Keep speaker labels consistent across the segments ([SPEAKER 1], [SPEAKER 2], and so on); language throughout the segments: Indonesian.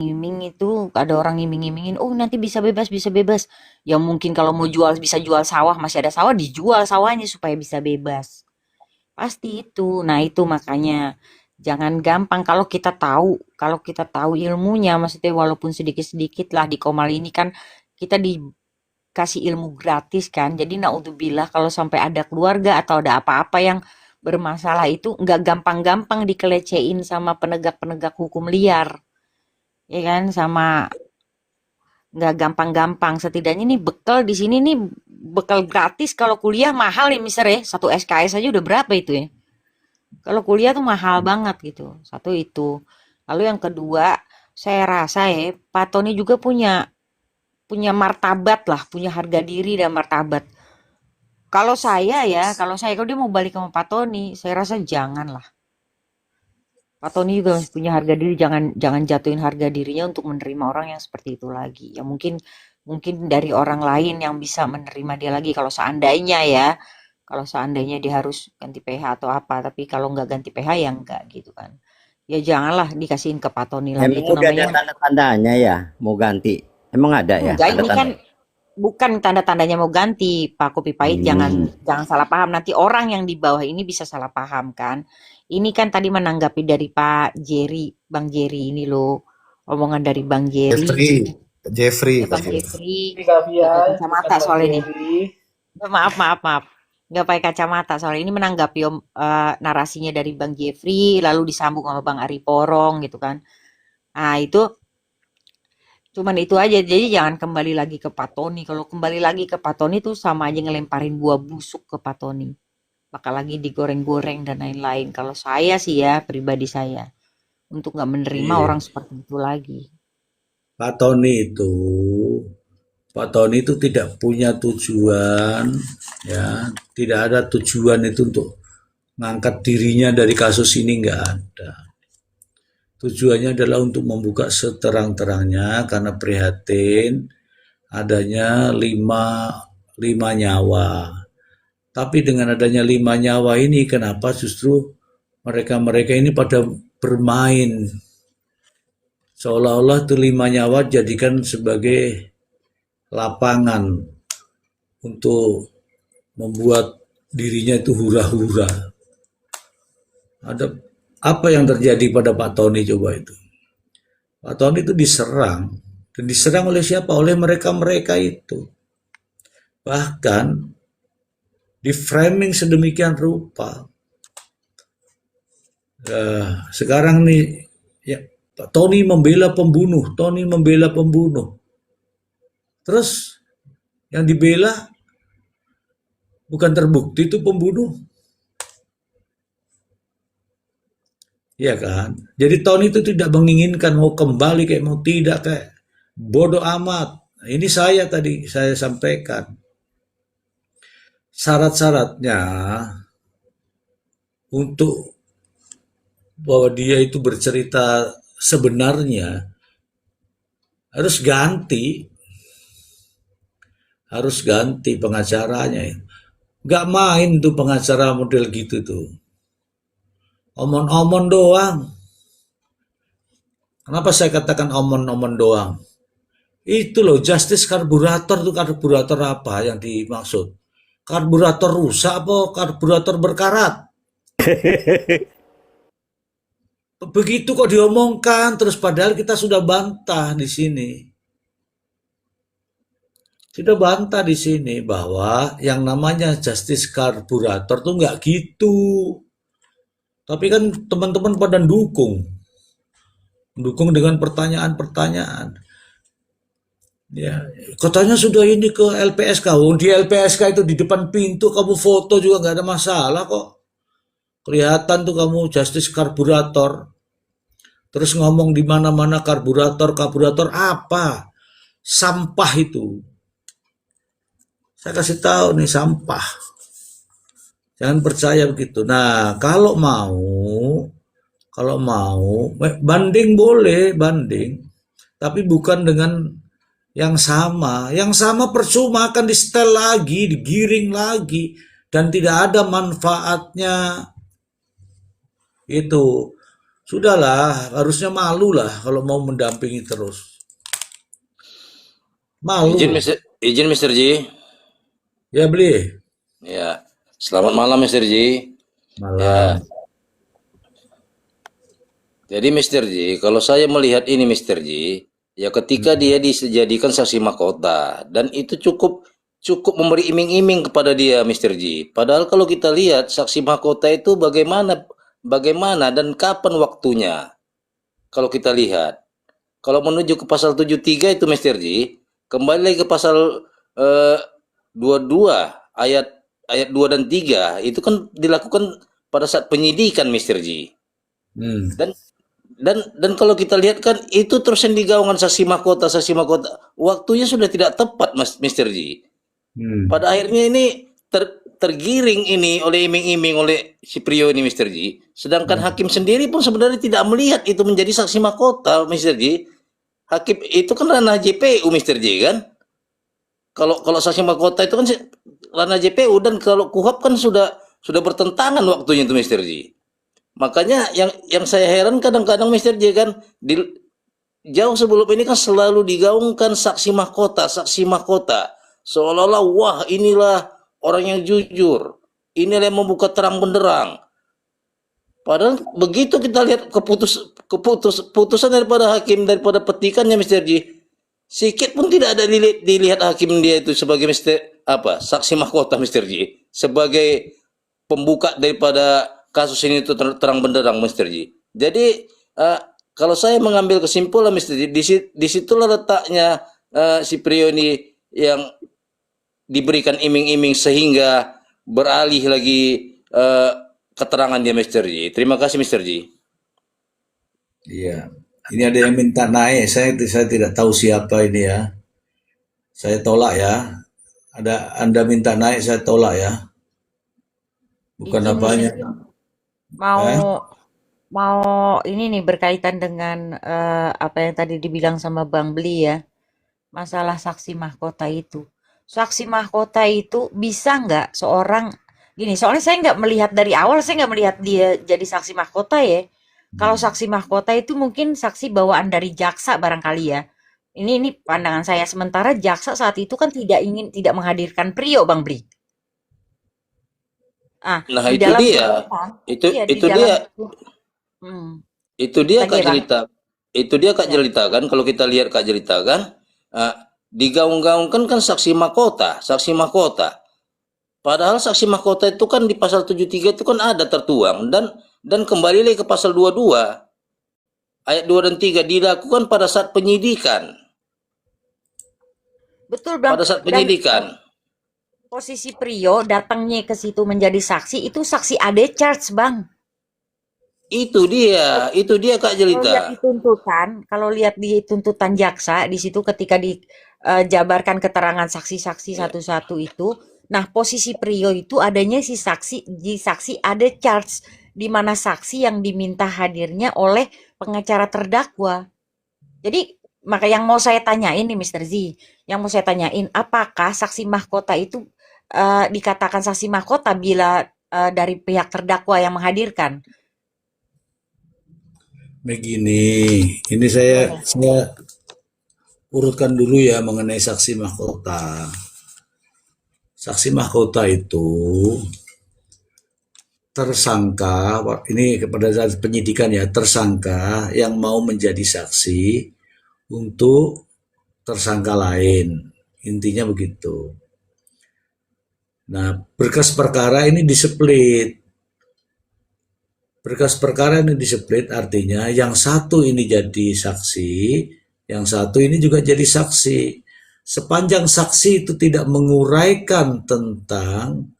[SPEAKER 1] iming itu ada orang iming-imingin, oh nanti bisa bebas. Ya mungkin kalau mau jual bisa jual sawah, masih ada sawah dijual sawahnya supaya bisa bebas. Pasti itu. Nah, itu makanya jangan gampang kalau kita tahu ilmunya, maksudnya walaupun sedikit-sedikit lah di Komal ini kan kita dikasih ilmu gratis kan. Jadi naudzubillah kalau sampai ada keluarga atau ada apa-apa yang bermasalah itu nggak gampang-gampang dikelecehin sama penegak-penegak hukum liar, ya kan? Sama nggak gampang-gampang. Setidaknya nih bekal di sini nih bekal gratis kalau kuliah mahal ya mister ya. Satu SKS aja udah berapa itu ya? Kalau kuliah tuh mahal banget gitu. Satu itu. Lalu yang kedua, saya rasa ya, Pak Tony juga punya punya martabat lah, punya harga diri dan martabat. Kalau dia mau balik sama Pak Tony, saya rasa jangan lah. Pak Tony juga masih punya harga diri, jangan jangan jatuhin harga dirinya untuk menerima orang yang seperti itu lagi. Ya mungkin mungkin dari orang lain yang bisa menerima dia lagi kalau seandainya dia harus ganti PH atau apa, tapi kalau nggak ganti PH ya enggak gitu kan. Ya janganlah dikasihin ke Pak Tony lagi
[SPEAKER 2] Emang
[SPEAKER 1] itu
[SPEAKER 2] udah ada
[SPEAKER 1] namanya
[SPEAKER 2] tanda-tandanya ya mau ganti? Emang ada ya
[SPEAKER 1] enggak ini kan
[SPEAKER 2] tanda-tanda?
[SPEAKER 1] bukan tanda-tandanya mau ganti Pak Kopi Pahit jangan
[SPEAKER 2] Hmm.
[SPEAKER 1] jangan salah paham nanti orang yang di bawah ini bisa salah paham kan. Ini kan tadi menanggapi dari Pak Jerry, Bang Jerry ini loh. Omongan dari Bang Jerry,
[SPEAKER 3] Jeffrey, Jeffrey,
[SPEAKER 1] Bang
[SPEAKER 3] Pak Jeffrey.
[SPEAKER 1] Jeffrey nggak pakai
[SPEAKER 4] Kalian bukan
[SPEAKER 1] kacamata
[SPEAKER 4] Bang
[SPEAKER 1] soalnya nih.
[SPEAKER 4] Jerry.
[SPEAKER 1] Maaf, maaf, maaf. Nggak pakai kacamata soalnya ini menanggapi narasinya dari Bang Jeffrey lalu disambung sama Bang Ari Porong gitu kan. Nah, itu cuman itu aja. Jadi jangan kembali lagi ke Pak Tony. Kalau kembali lagi ke Pak Tony itu sama aja ngelemparin buah busuk ke Pak Tony. Bakal lagi digoreng-goreng dan lain-lain. Kalau saya sih ya, pribadi saya. Untuk nggak menerima
[SPEAKER 3] Iya.
[SPEAKER 1] orang seperti itu lagi.
[SPEAKER 3] Pak Tony itu, Pak Tony itu tidak punya tujuan, ya, tidak ada tujuan itu untuk ngangkat dirinya dari kasus ini nggak ada. Tujuannya adalah untuk membuka seterang-terangnya karena prihatin adanya lima nyawa. Tapi dengan adanya 5 nyawa ini, kenapa justru mereka-mereka ini pada bermain seolah-olah itu 5 nyawa jadikan sebagai lapangan untuk membuat dirinya itu hura-hura. Ada apa yang terjadi pada Pak Tony coba itu? Pak Tony itu diserang dan diserang oleh siapa? Oleh mereka-mereka itu. Bahkan di framing sedemikian rupa. Sekarang nih ya, Pak Tony membela pembunuh, Tony membela pembunuh. Terus yang dibela bukan terbukti itu pembunuh, ya kan? Jadi Tony itu tidak menginginkan mau kembali kayak mau tidak kayak bodoh amat. Ini saya sampaikan syarat-syaratnya untuk bahwa dia itu bercerita sebenarnya harus ganti harus ganti pengacaranya. Gak main tuh pengacara model gitu tuh. Omon-omon doang. Kenapa saya katakan omon-omon doang? Itu loh, justice karburator tuh karburator apa yang dimaksud? Karburator rusak apa karburator berkarat? Begitu kok diomongkan, terus padahal kita sudah bantah di sini. Sudah bantah di sini bahwa yang namanya justice karburator tuh nggak gitu. Tapi kan teman-teman pada dukung dengan pertanyaan-pertanyaan. Ya, katanya sudah ini ke LPSK. Oh, di LPSK itu di depan pintu kamu foto juga nggak ada masalah kok. Kelihatan tuh kamu justice karburator. Terus ngomong di mana-mana karburator, karburator apa? Sampah itu. Saya kasih tahu nih sampah. Jangan percaya begitu. Nah, kalau mau banding boleh banding, tapi bukan dengan yang sama. Yang sama percuma akan di setel lagi, digiring lagi, dan tidak ada manfaatnya. Itu Sudahlah, harusnya malu lah kalau mau mendampingi terus.
[SPEAKER 4] Izin
[SPEAKER 3] Malu.
[SPEAKER 4] Mister, izin Mister Ji.
[SPEAKER 3] Ya beli.
[SPEAKER 4] Ya. Selamat malam Mister Ji.
[SPEAKER 3] Malam.
[SPEAKER 4] Ya. Jadi Mister Ji, kalau saya melihat ini Mister Ji, ya ketika dia dijadikan saksi mahkota dan itu cukup cukup memberi iming-iming kepada dia Mister Ji. Padahal kalau kita lihat saksi mahkota itu bagaimana dan kapan waktunya. Kalau kita lihat, kalau menuju ke pasal 73 itu Mister Ji, kembali lagi ke pasal 22 ayat ayat 2 dan 3 itu kan dilakukan pada saat penyidikan Mister Ji.
[SPEAKER 3] Hmm.
[SPEAKER 4] Dan kalau kita lihat kan itu terus yang digaungkan saksi mahkota, waktunya sudah tidak tepat Mister Ji.
[SPEAKER 3] Hmm.
[SPEAKER 4] Pada akhirnya ini tergiring ini oleh iming-iming oleh si Prio ini Mister Ji. Sedangkan hakim sendiri pun sebenarnya tidak melihat itu menjadi saksi mahkota Mister Ji. Hakim itu kan ranah JPU Mister Ji kan. Kalau saksi mahkota itu kan ranah JPU dan kalau KUHAP kan sudah bertentangan waktunya itu Mister Ji. Makanya yang saya heran kadang-kadang Mister J kan jauh sebelum ini kan selalu digaungkan saksi mahkota, seolah-olah wah inilah orang yang jujur, inilah yang membuka terang benderang. Padahal begitu kita lihat keputusan daripada hakim, daripada petikannya Mister J, sikit pun tidak ada dilihat hakim dia itu sebagai saksi mahkota Mister J, sebagai pembuka daripada kasus ini itu terang benderang Mister Ji. Jadi kalau saya mengambil kesimpulan Mister Ji, disitulah letaknya si Prio ini yang diberikan iming-iming sehingga beralih lagi keterangan dia Mister Ji. Terima kasih Mister Ji.
[SPEAKER 3] Iya. Ini ada yang minta naik. Saya tidak tahu siapa ini ya. Saya tolak ya. Anda minta naik, saya tolak ya. Bukan
[SPEAKER 1] Izin
[SPEAKER 3] apanya.
[SPEAKER 1] nih, mau
[SPEAKER 3] Eh?
[SPEAKER 1] mau ini nih berkaitan dengan apa yang tadi dibilang sama Bang Beli ya, masalah saksi mahkota itu. Saksi mahkota itu bisa nggak seorang gini? Soalnya saya nggak melihat dari awal, saya nggak melihat dia jadi saksi mahkota ya. Kalau saksi mahkota itu mungkin saksi bawaan dari jaksa barangkali ya. Ini pandangan saya. Sementara jaksa saat itu kan tidak menghadirkan Prio, Bang Bli. Ah,
[SPEAKER 4] Nah
[SPEAKER 1] di
[SPEAKER 4] itu
[SPEAKER 1] dalam
[SPEAKER 4] dia,
[SPEAKER 1] tuntutan,
[SPEAKER 4] itu
[SPEAKER 1] iya di
[SPEAKER 4] itu
[SPEAKER 1] dalam
[SPEAKER 4] dia,
[SPEAKER 1] hmm,
[SPEAKER 4] itu dia Kak
[SPEAKER 1] lagi Bang.
[SPEAKER 4] Jelita, itu dia Kak
[SPEAKER 1] Ya,
[SPEAKER 4] Jelita kan. Kalau kita lihat Kak Jelita kan, digaung-gaungkan kan saksi mahkota, saksi mahkota. Padahal saksi mahkota itu kan di pasal 73 itu kan ada tertuang dan kembali lagi ke pasal 22 ayat 2 dan 3 dilakukan pada saat penyidikan.
[SPEAKER 1] betul Bang.
[SPEAKER 4] Pada saat
[SPEAKER 1] Dan
[SPEAKER 4] penyidikan.
[SPEAKER 1] posisi Prio datangnya ke situ menjadi saksi itu saksi AD charge, Bang.
[SPEAKER 4] Itu dia Kak Jelita.
[SPEAKER 1] Kalau lihat di tuntutan jaksa di situ ketika dijabarkan keterangan saksi-saksi satu-satu itu, nah posisi Prio itu adanya di saksi ada charge di mana saksi yang diminta hadirnya oleh pengacara terdakwa. Jadi maka yang mau saya tanyain nih Mr. Z, yang mau saya tanyain apakah saksi mahkota itu dikatakan saksi mahkota bila dari pihak terdakwa yang menghadirkan?
[SPEAKER 3] Begini, ini saya urutkan dulu ya mengenai saksi mahkota. Saksi mahkota itu tersangka, ini kepada saat penyidikan ya, tersangka yang mau menjadi saksi untuk tersangka lain. Intinya begitu. Nah, berkas perkara ini diseplit. Berkas perkara ini diseplit artinya yang satu ini jadi saksi, yang satu ini juga jadi saksi. Sepanjang saksi itu tidak menguraikan tentang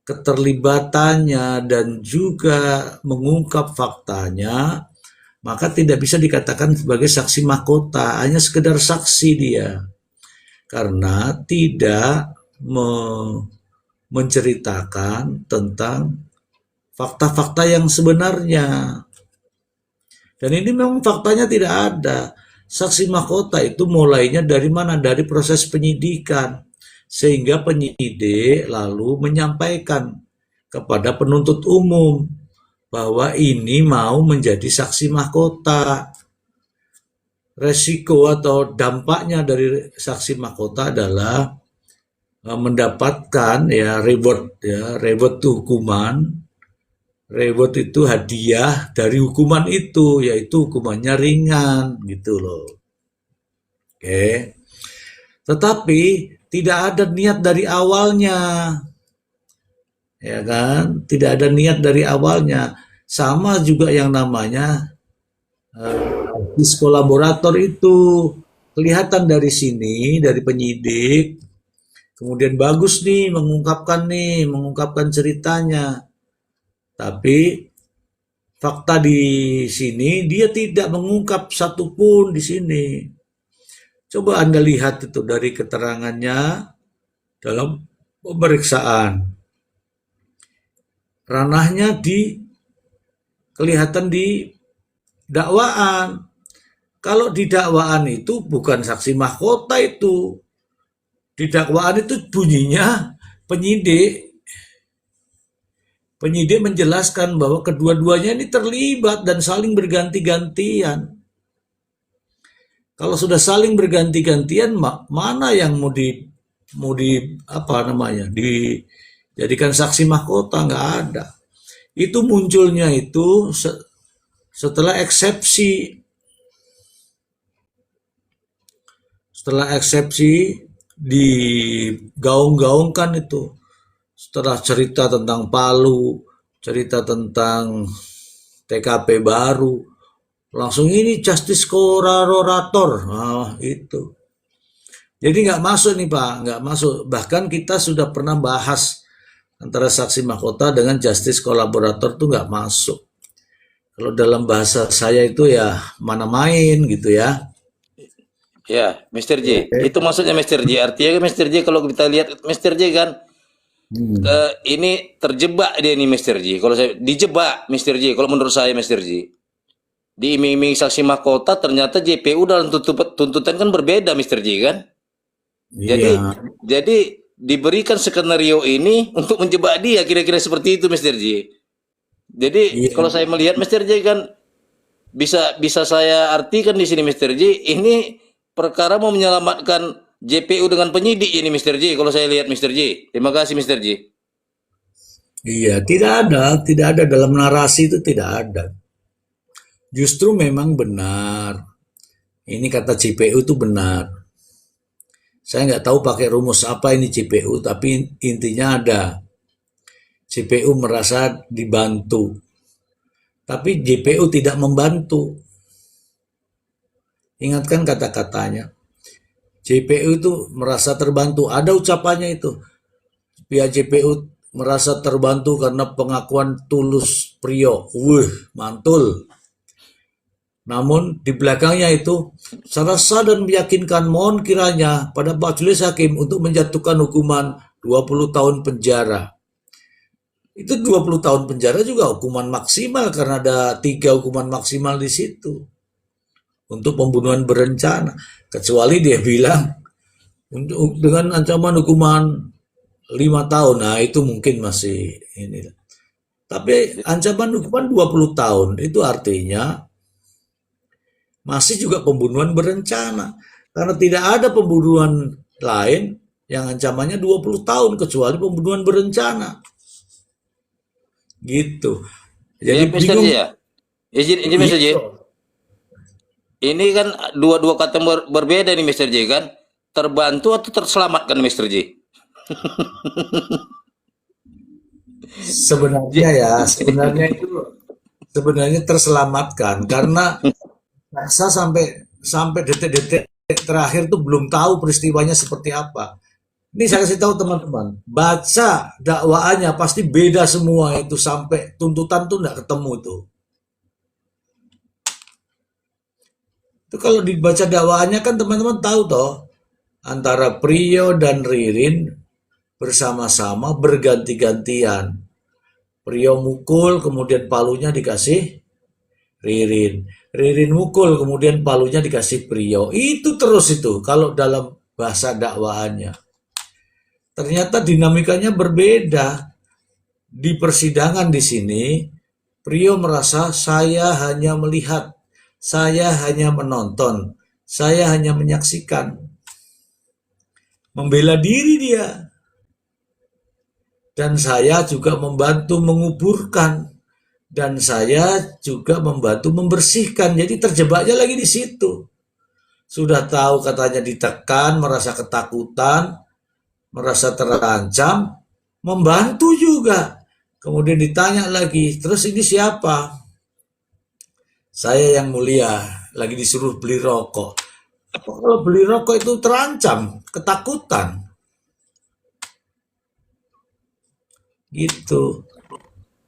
[SPEAKER 3] keterlibatannya dan juga mengungkap faktanya, maka tidak bisa dikatakan sebagai saksi mahkota, hanya sekedar saksi dia. Karena tidak menceritakan tentang fakta-fakta yang sebenarnya. Dan ini memang faktanya tidak ada. Saksi mahkota itu mulainya dari mana? Dari proses penyidikan. Sehingga penyidik lalu menyampaikan kepada penuntut umum bahwa ini mau menjadi saksi mahkota. Resiko atau dampaknya dari saksi mahkota adalah mendapatkan reward itu hukuman. Reward itu hadiah dari hukuman itu, yaitu hukumannya ringan gitu loh. Oke. Tetapi tidak ada niat dari awalnya. Ya kan? Tidak ada niat dari awalnya. Sama juga yang namanya justice kolaborator itu kelihatan dari sini, dari penyidik, kemudian bagus nih mengungkapkan ceritanya. Tapi fakta di sini dia tidak mengungkap satupun di sini. Coba Anda lihat itu dari keterangannya dalam pemeriksaan. Ranahnya kelihatan di dakwaan. Kalau di dakwaan itu bukan saksi mahkota itu. Di dakwaan itu bunyinya penyidik menjelaskan bahwa kedua-duanya ini terlibat dan saling berganti-gantian. Kalau sudah saling berganti-gantian, mana yang dijadikan saksi mahkota? Nggak ada. Itu munculnya itu setelah eksepsi. Setelah eksepsi digaung-gaungkan itu. Setelah cerita tentang Palu, cerita tentang TKP baru, langsung ini justice kolaborator. Nah, itu. Jadi nggak masuk nih Pak, nggak masuk. Bahkan kita sudah pernah bahas antara saksi mahkota dengan justice kolaborator tuh nggak masuk. Kalau dalam bahasa saya itu ya mana main gitu ya.
[SPEAKER 4] Ya, Mr. J. Itu maksudnya Mr. J. Artinya Mr. J kalau kita lihat Mr. J kan ini terjebak dia nih Mr. J. Kalau saya dijebak Mr. J. Kalau menurut saya Mr. J. Diiming-iming saksi mahkota ternyata JPU dalam tuntutan kan berbeda Mr. J kan.
[SPEAKER 3] Iya.
[SPEAKER 4] Jadi diberikan skenario ini untuk menjebak dia kira-kira seperti itu Mr. J. Jadi kalau saya melihat Mr. J kan bisa saya artikan di sini Mr. J ini perkara mau menyelamatkan JPU dengan penyidik ini Mr. J kalau saya lihat Mr. J. Terima kasih Mr. J.
[SPEAKER 3] Iya, tidak ada dalam narasi itu tidak ada. Justru memang benar. Ini kata JPU itu benar. Saya nggak tahu pakai rumus apa ini JPU, tapi intinya ada. JPU merasa dibantu. Tapi JPU tidak membantu. Ingatkan kata-katanya. JPU itu merasa terbantu. Ada ucapannya itu. Pihak JPU merasa terbantu karena pengakuan tulus Priyo. Mantul. Namun di belakangnya itu secara sah dan meyakinkan mohon kiranya pada Majelis Hakim untuk menjatuhkan hukuman 20 tahun penjara. Itu 20 tahun penjara juga hukuman maksimal karena ada 3 hukuman maksimal di situ. Untuk pembunuhan berencana, kecuali dia bilang dengan ancaman hukuman 5 tahun, nah itu mungkin masih ini. Tapi ancaman hukuman 20 tahun itu artinya masih juga pembunuhan berencana, karena tidak ada pembunuhan lain yang ancamannya 20 tahun kecuali pembunuhan berencana. Gitu. Jadi
[SPEAKER 4] Ya, Mr.
[SPEAKER 3] bingung.
[SPEAKER 4] J ya. Izin Mr. J. Ini kan dua kata berbeda nih Mr. J kan. Terbantu atau terselamatkan Mr. J?
[SPEAKER 3] Sebenarnya terselamatkan karena saya sampai detik-detik terakhir tuh belum tahu peristiwanya seperti apa. Ini saya kasih tahu teman-teman, baca dakwaannya pasti beda semua itu sampai tuntutan tuh nggak ketemu tuh. Itu kalau dibaca dakwaannya kan teman-teman tahu toh antara Priyo dan Ririn bersama-sama berganti-gantian. Priyo mukul kemudian palunya dikasih Ririn. Ririn mukul kemudian palunya dikasih Priyo. Itu terus itu kalau dalam bahasa dakwaannya. Ternyata dinamikanya berbeda. Di persidangan di sini Priyo merasa saya hanya melihat, saya hanya menonton, saya hanya menyaksikan. Membela diri dia. Dan saya juga membantu menguburkan. Dan saya juga membantu membersihkan. Jadi terjebaknya lagi di situ. Sudah tahu katanya ditekan, merasa ketakutan, merasa terancam, membantu juga. Kemudian ditanya lagi, terus ini siapa? Saya yang mulia, lagi disuruh beli rokok. Kalau beli rokok itu terancam, ketakutan. Gitu.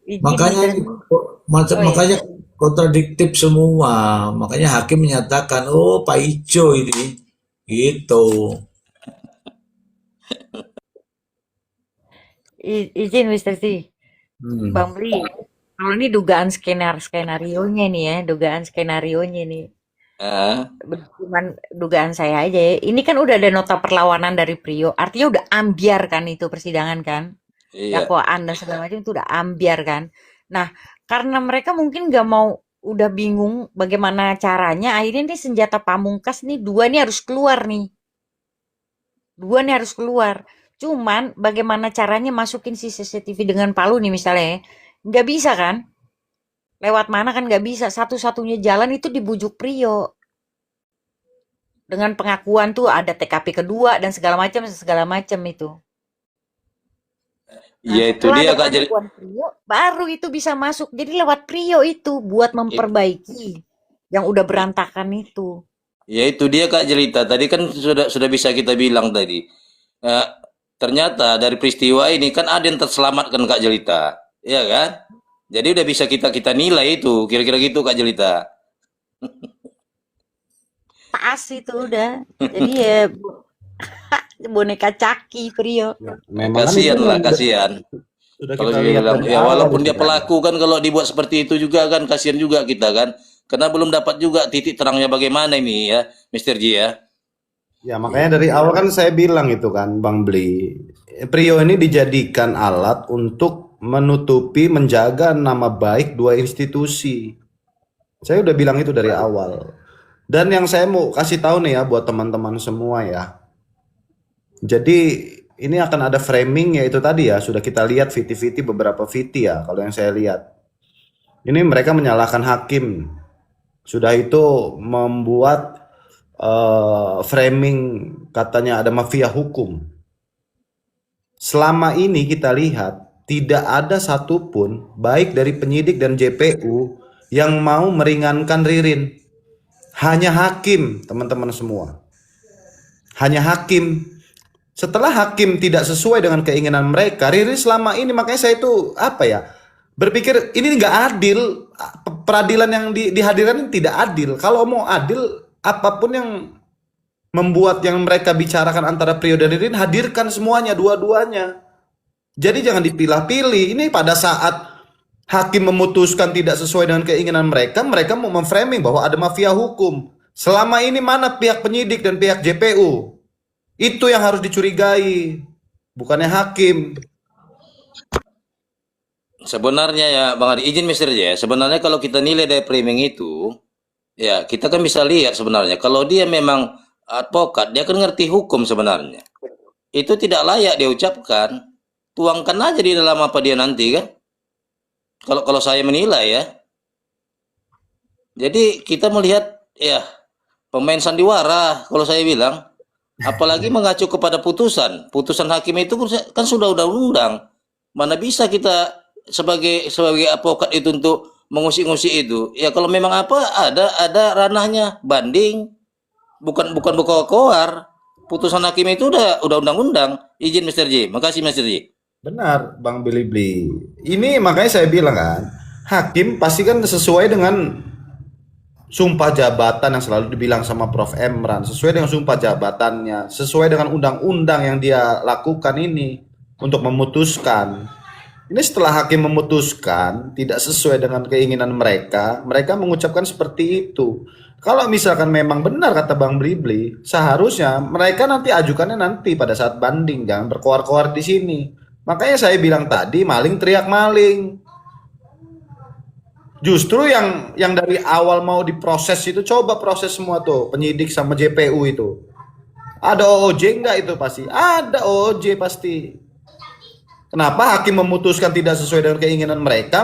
[SPEAKER 1] Izin
[SPEAKER 3] Makanya
[SPEAKER 1] Mister Z. Oh ya.
[SPEAKER 3] makanya kontradiktif semua. Makanya hakim menyatakan, oh Pak Ijo ini. Gitu.
[SPEAKER 1] Izin Mister Z. Bang
[SPEAKER 3] Hmm.
[SPEAKER 1] Bli, kalau ini dugaan skenarionya nih ya, dugaan skenarionya nih.
[SPEAKER 4] Ah,
[SPEAKER 1] Cuman dugaan saya aja ya. Ini kan udah ada nota perlawanan dari Prio, artinya udah ambiar kan itu persidangan kan?
[SPEAKER 4] iya.
[SPEAKER 1] Dakwaan dan segala macam itu udah ambiar kan? Nah, karena mereka mungkin nggak mau, udah bingung bagaimana caranya, akhirnya nih senjata pamungkas nih dua nih harus keluar nih. Dua nih harus keluar. Cuman bagaimana caranya masukin si CCTV dengan palu nih misalnya ya. Nggak bisa kan? Lewat mana kan nggak bisa. Satu-satunya jalan itu dibujuk Prio. Dengan pengakuan tuh ada TKP kedua dan segala macam itu. Nah,
[SPEAKER 4] Iya itu
[SPEAKER 1] setelah
[SPEAKER 4] dia
[SPEAKER 1] ada
[SPEAKER 4] Kak Jeli.
[SPEAKER 1] pengakuan Prio, baru itu bisa masuk. Jadi lewat Prio itu buat
[SPEAKER 4] I-
[SPEAKER 1] memperbaiki yang udah
[SPEAKER 4] i-
[SPEAKER 1] berantakan itu.
[SPEAKER 4] Ya itu dia Kak Jelita. Tadi kan sudah bisa kita bilang tadi. Eh, ternyata dari peristiwa ini kan ada yang terselamatkan Kak Jelita. Iya kan? Jadi udah bisa kita kita nilai itu. Kira-kira gitu Kak Jelita.
[SPEAKER 1] Pas itu udah. Jadi ya boneka caki Prio.
[SPEAKER 5] Ya, memang kan itu
[SPEAKER 4] Kasihan lah,
[SPEAKER 5] memang
[SPEAKER 4] kasihan.
[SPEAKER 5] sudah
[SPEAKER 4] Kalau
[SPEAKER 5] kita lihat
[SPEAKER 4] dibilang
[SPEAKER 5] dari
[SPEAKER 4] ya
[SPEAKER 5] awal
[SPEAKER 4] walaupun
[SPEAKER 5] itu
[SPEAKER 4] dia
[SPEAKER 5] kan.
[SPEAKER 4] pelaku kan kalau dibuat seperti itu juga kan kasihan juga kita kan. Karena belum dapat juga titik terangnya bagaimana ini ya, Mister J ya.
[SPEAKER 5] Ya makanya dari awal kan saya bilang itu kan Bang Bli, Prio ini dijadikan alat untuk menutupi, menjaga nama baik dua institusi. Saya udah bilang itu dari awal. Dan yang saya mau kasih tahu nih ya buat teman-teman semua ya. Jadi ini akan ada framing yaitu tadi ya sudah kita lihat VT-VT beberapa VT ya kalau yang saya lihat. Ini mereka menyalahkan hakim. Sudah itu membuat framing katanya ada mafia hukum. Selama ini kita lihat tidak ada satupun baik dari penyidik dan JPU yang mau meringankan Ririn. Hanya hakim, teman-teman semua. Hanya hakim. Setelah hakim tidak sesuai dengan keinginan mereka, Ririn selama ini makanya saya itu apa ya? Berpikir ini nggak adil. Peradilan yang dihadirkan ini tidak adil. Kalau mau adil, apapun yang membuat yang mereka bicarakan antara Prio dan Ririn, hadirkan semuanya, dua-duanya. Jadi jangan dipilah-pilih. Ini pada saat hakim memutuskan tidak sesuai dengan keinginan mereka, mereka mau memframing bahwa ada mafia hukum. Selama ini mana pihak penyidik dan pihak JPU? Itu yang harus dicurigai, bukannya hakim.
[SPEAKER 4] Sebenarnya ya Bang Adi izin Mister J ya. Sebenarnya kalau kita nilai dari framing itu ya kita kan bisa lihat sebenarnya kalau dia memang advokat dia kan ngerti hukum sebenarnya. Itu tidak layak dia ucapkan. Tuangkan aja di dalam apa dia nanti kan. Kalau kalau saya menilai ya. Jadi kita melihat ya pemain sandiwara kalau saya bilang apalagi mengacu kepada putusan. Putusan hakim itu kan sudah undang-undang. Mana bisa kita sebagai advokat itu untuk mengusik-ngusik itu. Ya kalau memang apa ada ranahnya banding. Bukan koar. Putusan hakim itu udah undang-undang. Izin Mister J. Makasih Mister J.
[SPEAKER 5] Benar, Bang Billy Bli. Ini makanya saya bilang kan, hakim pasti kan sesuai dengan sumpah jabatan yang selalu dibilang sama Prof. Emran, sesuai dengan sumpah jabatannya, sesuai dengan undang-undang yang dia lakukan ini untuk memutuskan. Ini setelah hakim memutuskan tidak sesuai dengan keinginan mereka, mereka mengucapkan seperti itu. Kalau misalkan memang benar kata Bang Blibli, seharusnya mereka nanti ajukannya nanti pada saat banding, jangan berkoar-koar di sini. Makanya saya bilang tadi maling teriak maling. Justru yang dari awal mau diproses itu coba proses semua tuh penyidik sama JPU itu. Ada OOJ enggak itu pasti? Ada OOJ pasti. Kenapa hakim memutuskan tidak sesuai dengan keinginan mereka?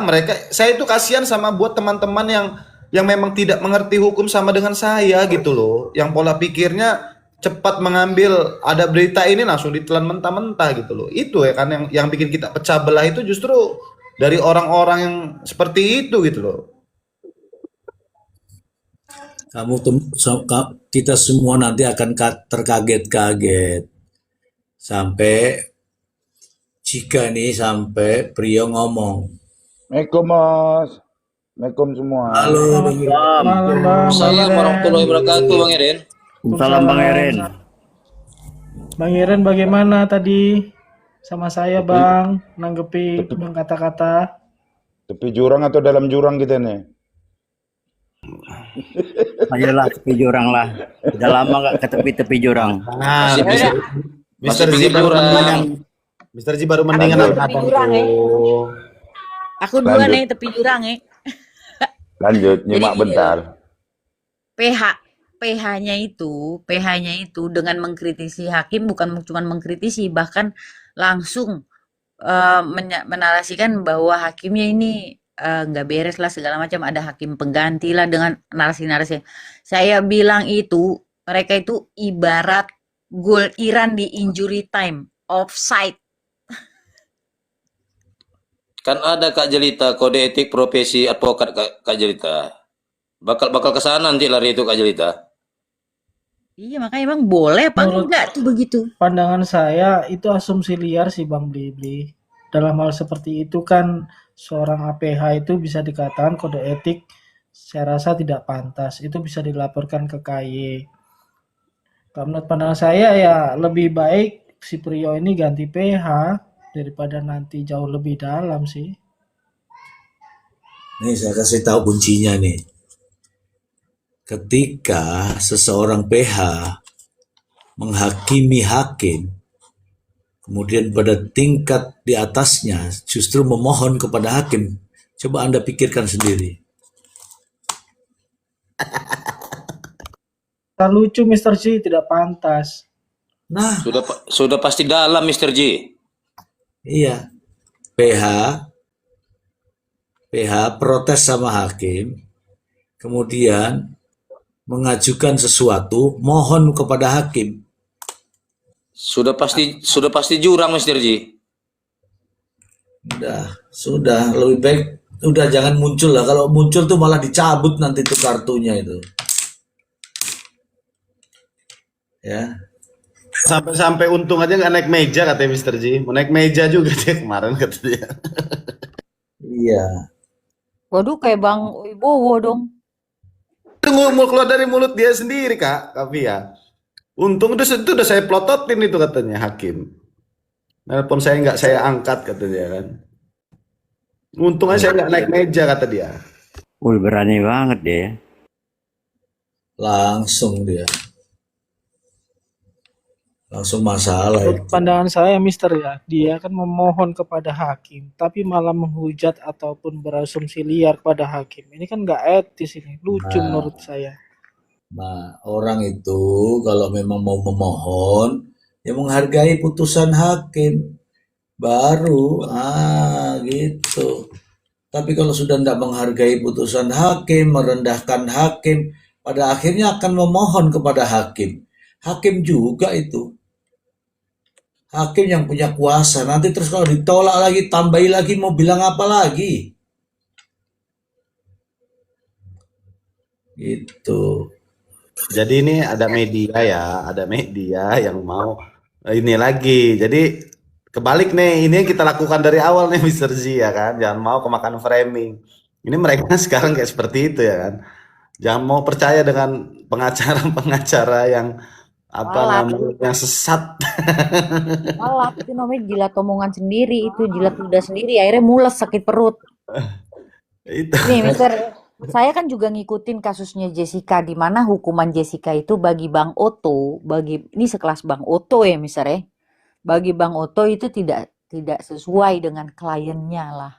[SPEAKER 5] Saya itu kasihan sama buat teman-teman yang memang tidak mengerti hukum sama dengan saya gitu loh. Yang pola pikirnya cepat mengambil ada berita ini langsung ditelan mentah-mentah gitu loh. Itu ya kan yang bikin kita pecah belah itu justru dari orang-orang yang seperti itu gitu loh.
[SPEAKER 3] Kita semua nanti akan terkaget-kaget sampai sampai Priyo ngomong,
[SPEAKER 6] Assalamualaikum Mas. Assalamualaikum semua.
[SPEAKER 3] halo Bang Ira."
[SPEAKER 7] Malam Bang, Bang
[SPEAKER 4] Assalamualaikum
[SPEAKER 7] Iren.
[SPEAKER 4] warahmatullahi wabarakatuh, Bang Iren.
[SPEAKER 2] Salam Bang Erin.
[SPEAKER 7] Bang Iren bagaimana tadi sama saya Bang nanggepi kata-kata?
[SPEAKER 6] Tepi jurang atau dalam jurang kita nih?
[SPEAKER 2] Ayolah tepi jurang lah. Udah lama nggak ke tepi-tepi jurang.
[SPEAKER 5] Nah,
[SPEAKER 4] Masih
[SPEAKER 5] Mister
[SPEAKER 4] masih
[SPEAKER 5] Mister Ji
[SPEAKER 4] pinggir
[SPEAKER 5] baru
[SPEAKER 4] jurang.
[SPEAKER 5] mendingan. Mister Ji baru mendingan
[SPEAKER 6] Lanjut.
[SPEAKER 5] abang
[SPEAKER 1] Jurang,
[SPEAKER 5] tuh.
[SPEAKER 1] Aku dua
[SPEAKER 6] Lanjut.
[SPEAKER 1] nih tepi jurang
[SPEAKER 6] Lanjut, nyimak
[SPEAKER 1] Jadi,
[SPEAKER 6] bentar.
[SPEAKER 1] PH PH-nya itu dengan mengkritisi hakim bukan cuma mengkritisi bahkan langsung menarasikan bahwa hakimnya ini nggak beres lah segala macam ada hakim pengganti lah dengan narasi-narasi. Saya bilang itu mereka itu ibarat gol Iran di injury time offside.
[SPEAKER 4] Kan ada Kak Jelita kode etik profesi advokat Kak Jelita. Bakal ke sana nanti lari itu Kak Jelita.
[SPEAKER 1] Iya makanya emang boleh apa
[SPEAKER 7] Menurut-
[SPEAKER 1] enggak tuh begitu?
[SPEAKER 7] Pandangan saya itu asumsi liar sih Bang Blibli. Dalam hal seperti itu kan seorang APH itu bisa dikatakan kode etik saya rasa tidak pantas. Itu bisa dilaporkan ke KY. Kalau menurut pandangan saya ya lebih baik si Priyo ini ganti PH daripada nanti jauh lebih dalam sih.
[SPEAKER 3] Nih saya kasih tahu kuncinya nih. Ketika seseorang PH menghakimi hakim, kemudian pada tingkat di atasnya justru memohon kepada hakim, coba Anda pikirkan sendiri.
[SPEAKER 7] Tak lucu Mr. G, tidak pantas.
[SPEAKER 3] Nah,
[SPEAKER 4] Sudah pasti dalam Mr. J.
[SPEAKER 3] iya, PH protes sama hakim, kemudian mengajukan sesuatu, mohon kepada hakim.
[SPEAKER 4] Sudah pasti jurang Mr. J.
[SPEAKER 3] Sudah, lebih baik udah jangan muncul lah. Kalau muncul tuh malah dicabut nanti tuh kartunya itu. Ya.
[SPEAKER 5] Sampai untung aja nggak naik meja katanya Mister Ji. Mau naik meja juga dia kemarin katanya.
[SPEAKER 3] Iya.
[SPEAKER 1] Waduh kayak Bang Wibowo dong.
[SPEAKER 5] Itu mau keluar dari mulut dia sendiri Kak, tapi ya. Untung itu udah saya plototin itu katanya hakim. Telepon saya nggak saya angkat katanya kan. Untung aja saya nggak naik meja kata dia.
[SPEAKER 2] Wih berani banget deh ya.
[SPEAKER 3] Langsung dia. Langsung masalah
[SPEAKER 7] Menurut
[SPEAKER 3] itu.
[SPEAKER 7] pandangan saya Mister ya, dia kan memohon kepada hakim, tapi malah menghujat ataupun berasumsi liar kepada hakim. Ini kan nggak etis ini, lucu
[SPEAKER 3] Nah.
[SPEAKER 7] menurut saya.
[SPEAKER 3] Nah, orang itu kalau memang mau memohon, ya menghargai putusan hakim. Baru, gitu. Tapi kalau sudah tidak menghargai putusan hakim, merendahkan hakim, pada akhirnya akan memohon kepada hakim. Hakim juga itu. Hakim yang punya kuasa. Nanti terus kalau ditolak lagi, tambahi lagi, mau bilang apa lagi? Gitu.
[SPEAKER 5] Jadi ini ada media yang mau ini lagi. Jadi kebalik nih, ini yang kita lakukan dari awal nih Mister Z ya kan. Jangan mau kemakan framing. Ini mereka sekarang kayak seperti itu ya kan. Jangan mau percaya dengan pengacara-pengacara yang namanya yang sesat.
[SPEAKER 1] Malah itu namanya jilat omongan sendiri itu jilat ludah sendiri akhirnya mules sakit perut.
[SPEAKER 5] Itu.
[SPEAKER 1] Nih Mister, saya kan juga ngikutin kasusnya Jessica di mana hukuman Jessica itu bagi Bang Oto, ini sekelas Bang Oto ya Mister ya. Bagi Bang Oto itu tidak sesuai dengan kliennya lah.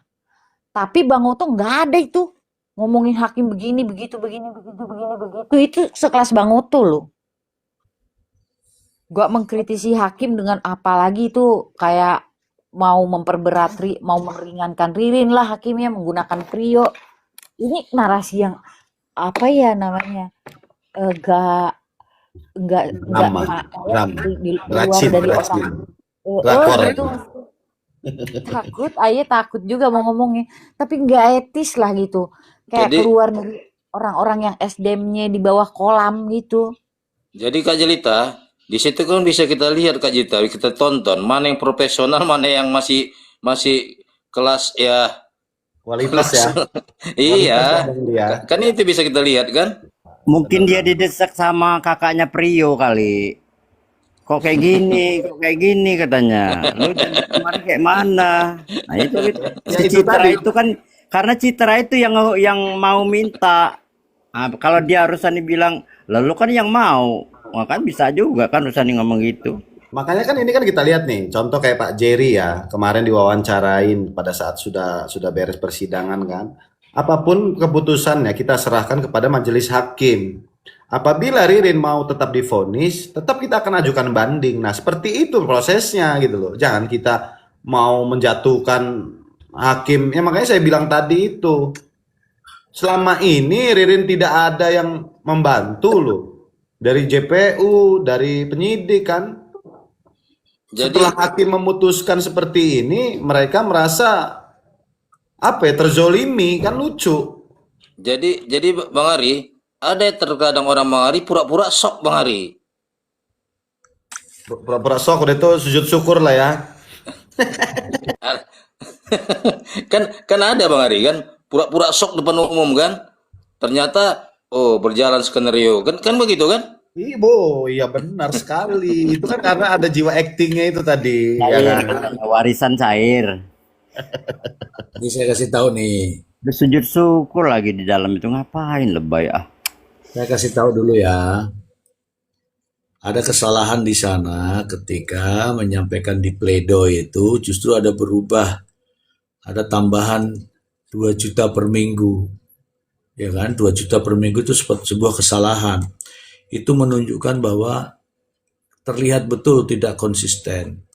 [SPEAKER 1] Tapi Bang Oto nggak ada itu. ngomongin hakim begini, begitu, begini, begitu, begini, begitu. Itu sekelas Bang Oto loh. Gak mengkritisi hakim dengan apa lagi itu kayak mau memperberat, mau meringankan Ririn lah hakimnya menggunakan trio. Ini narasi yang apa ya namanya? Gak nggak
[SPEAKER 5] Drama, drama,
[SPEAKER 1] di luar
[SPEAKER 5] racin,
[SPEAKER 1] dari
[SPEAKER 5] racin,
[SPEAKER 1] orang
[SPEAKER 5] drakor.
[SPEAKER 1] itu takut Aye takut juga mau ngomongnya tapi nggak etis lah gitu kayak
[SPEAKER 4] Jadi
[SPEAKER 1] keluar dari orang-orang yang SDM-nya di bawah kolam gitu.
[SPEAKER 4] jadi Kak Jelita, di situ kan bisa kita lihat Kak Jelita, kita tonton mana yang profesional, mana yang masih masih kelas ya
[SPEAKER 5] Kualitas
[SPEAKER 4] kelas.
[SPEAKER 5] ya,
[SPEAKER 4] Iya,
[SPEAKER 5] kualitas ya Bang dia.
[SPEAKER 4] kan itu bisa kita lihat kan.
[SPEAKER 2] Mungkin dia didesak sama kakaknya Prio kali. Kok kayak gini katanya. Lu jadi kemarin kayak mana? Nah itu
[SPEAKER 5] Ya
[SPEAKER 2] si
[SPEAKER 5] itu
[SPEAKER 2] Citra
[SPEAKER 5] tadi.
[SPEAKER 2] itu kan karena Citra itu yang mau minta. Nah, kalau dia Rusani bilang, lalu kan yang mau. Wah, kan bisa juga kan Rusani ngomong gitu.
[SPEAKER 5] Makanya kan ini kan kita lihat nih, contoh kayak Pak Jerry ya, kemarin diwawancarain pada saat sudah beres persidangan kan. Apapun keputusannya kita serahkan kepada majelis hakim. Apabila Ririn mau tetap divonis, tetap kita akan ajukan banding. Nah, seperti itu prosesnya gitu loh. Jangan kita mau menjatuhkan hakim. Ya makanya saya bilang tadi itu. Selama ini Ririn tidak ada yang membantu loh. Dari JPU, dari penyidik kan.
[SPEAKER 4] Jadi
[SPEAKER 5] Setelah hakim memutuskan seperti ini, mereka merasa apa ya, terzolimi, kan lucu.
[SPEAKER 4] jadi Bang Ari, ada terkadang orang Bang Ari pura-pura sok Bang Ari.
[SPEAKER 5] Pura-pura sok udah itu sujud syukur lah ya.
[SPEAKER 4] Kan ada Bang Ari kan, pura-pura sok depan umum kan. Ternyata oh berjalan skenario kan kan begitu kan?
[SPEAKER 5] Ibu, iya benar sekali. Itu kan karena ada jiwa aktingnya itu tadi, ya
[SPEAKER 2] Cair,
[SPEAKER 5] kan?
[SPEAKER 2] katanya, warisan cair.
[SPEAKER 3] Ini saya kasih tahu nih.
[SPEAKER 2] Bersujud syukur lagi di dalam itu ngapain lebay ah.
[SPEAKER 3] Saya kasih tahu dulu ya. Ada kesalahan di sana ketika menyampaikan di pledoi itu justru ada berubah. Ada tambahan 2 juta per minggu. Ya kan? 2 juta per minggu itu sebuah kesalahan. Itu menunjukkan bahwa terlihat betul tidak konsisten.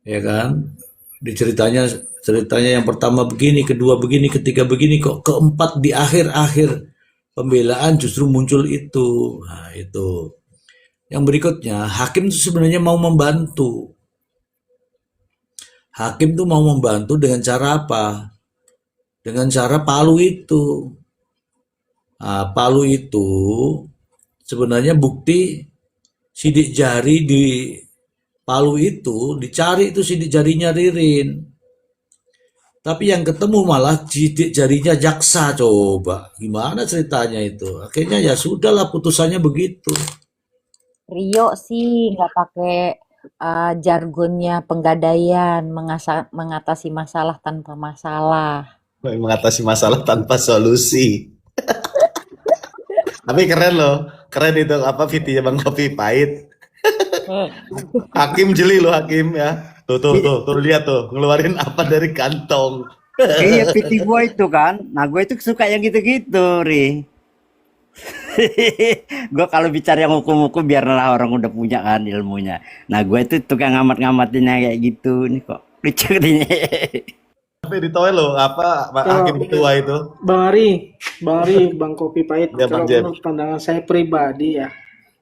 [SPEAKER 3] Ya kan? Ceritanya yang pertama begini, kedua begini, ketiga begini, kok keempat di akhir-akhir pembelaan justru muncul itu. Nah, itu. Yang berikutnya, hakim itu sebenarnya mau membantu. Hakim tuh mau membantu dengan cara apa? Dengan cara palu itu. Nah, palu itu sebenarnya bukti sidik jari di palu itu, dicari itu sidik jarinya Ririn. Tapi yang ketemu malah sidik jarinya jaksa, coba. Gimana ceritanya itu? Akhirnya ya sudahlah putusannya begitu.
[SPEAKER 1] Rio sih nggak pakai jargonnya penggadaian mengatasi masalah tanpa masalah.
[SPEAKER 5] Mengatasi masalah tanpa solusi. Tapi keren loh, keren itu apa VT-nya Bang Kopi Pahit. Hakim jeli loh hakim ya. Tuh lihat tuh ngeluarin apa dari kantong.
[SPEAKER 2] Iya PT gue itu kan. Nah gue itu suka yang gitu-gitu Ri. Gue kalau bicara yang hukum-hukum biarlah orang udah punya kan ilmunya. Nah gue itu tukang ngamat-ngamatinnya kayak gitu. Ini kok lucu katanya.
[SPEAKER 5] Tapi ditoel loh apa hakim ketua itu.
[SPEAKER 7] Bang Ari, Bang Kopi Pahit,
[SPEAKER 5] Ya,
[SPEAKER 7] kalau
[SPEAKER 5] Bang Jem.
[SPEAKER 7] menurut pandangan saya pribadi ya,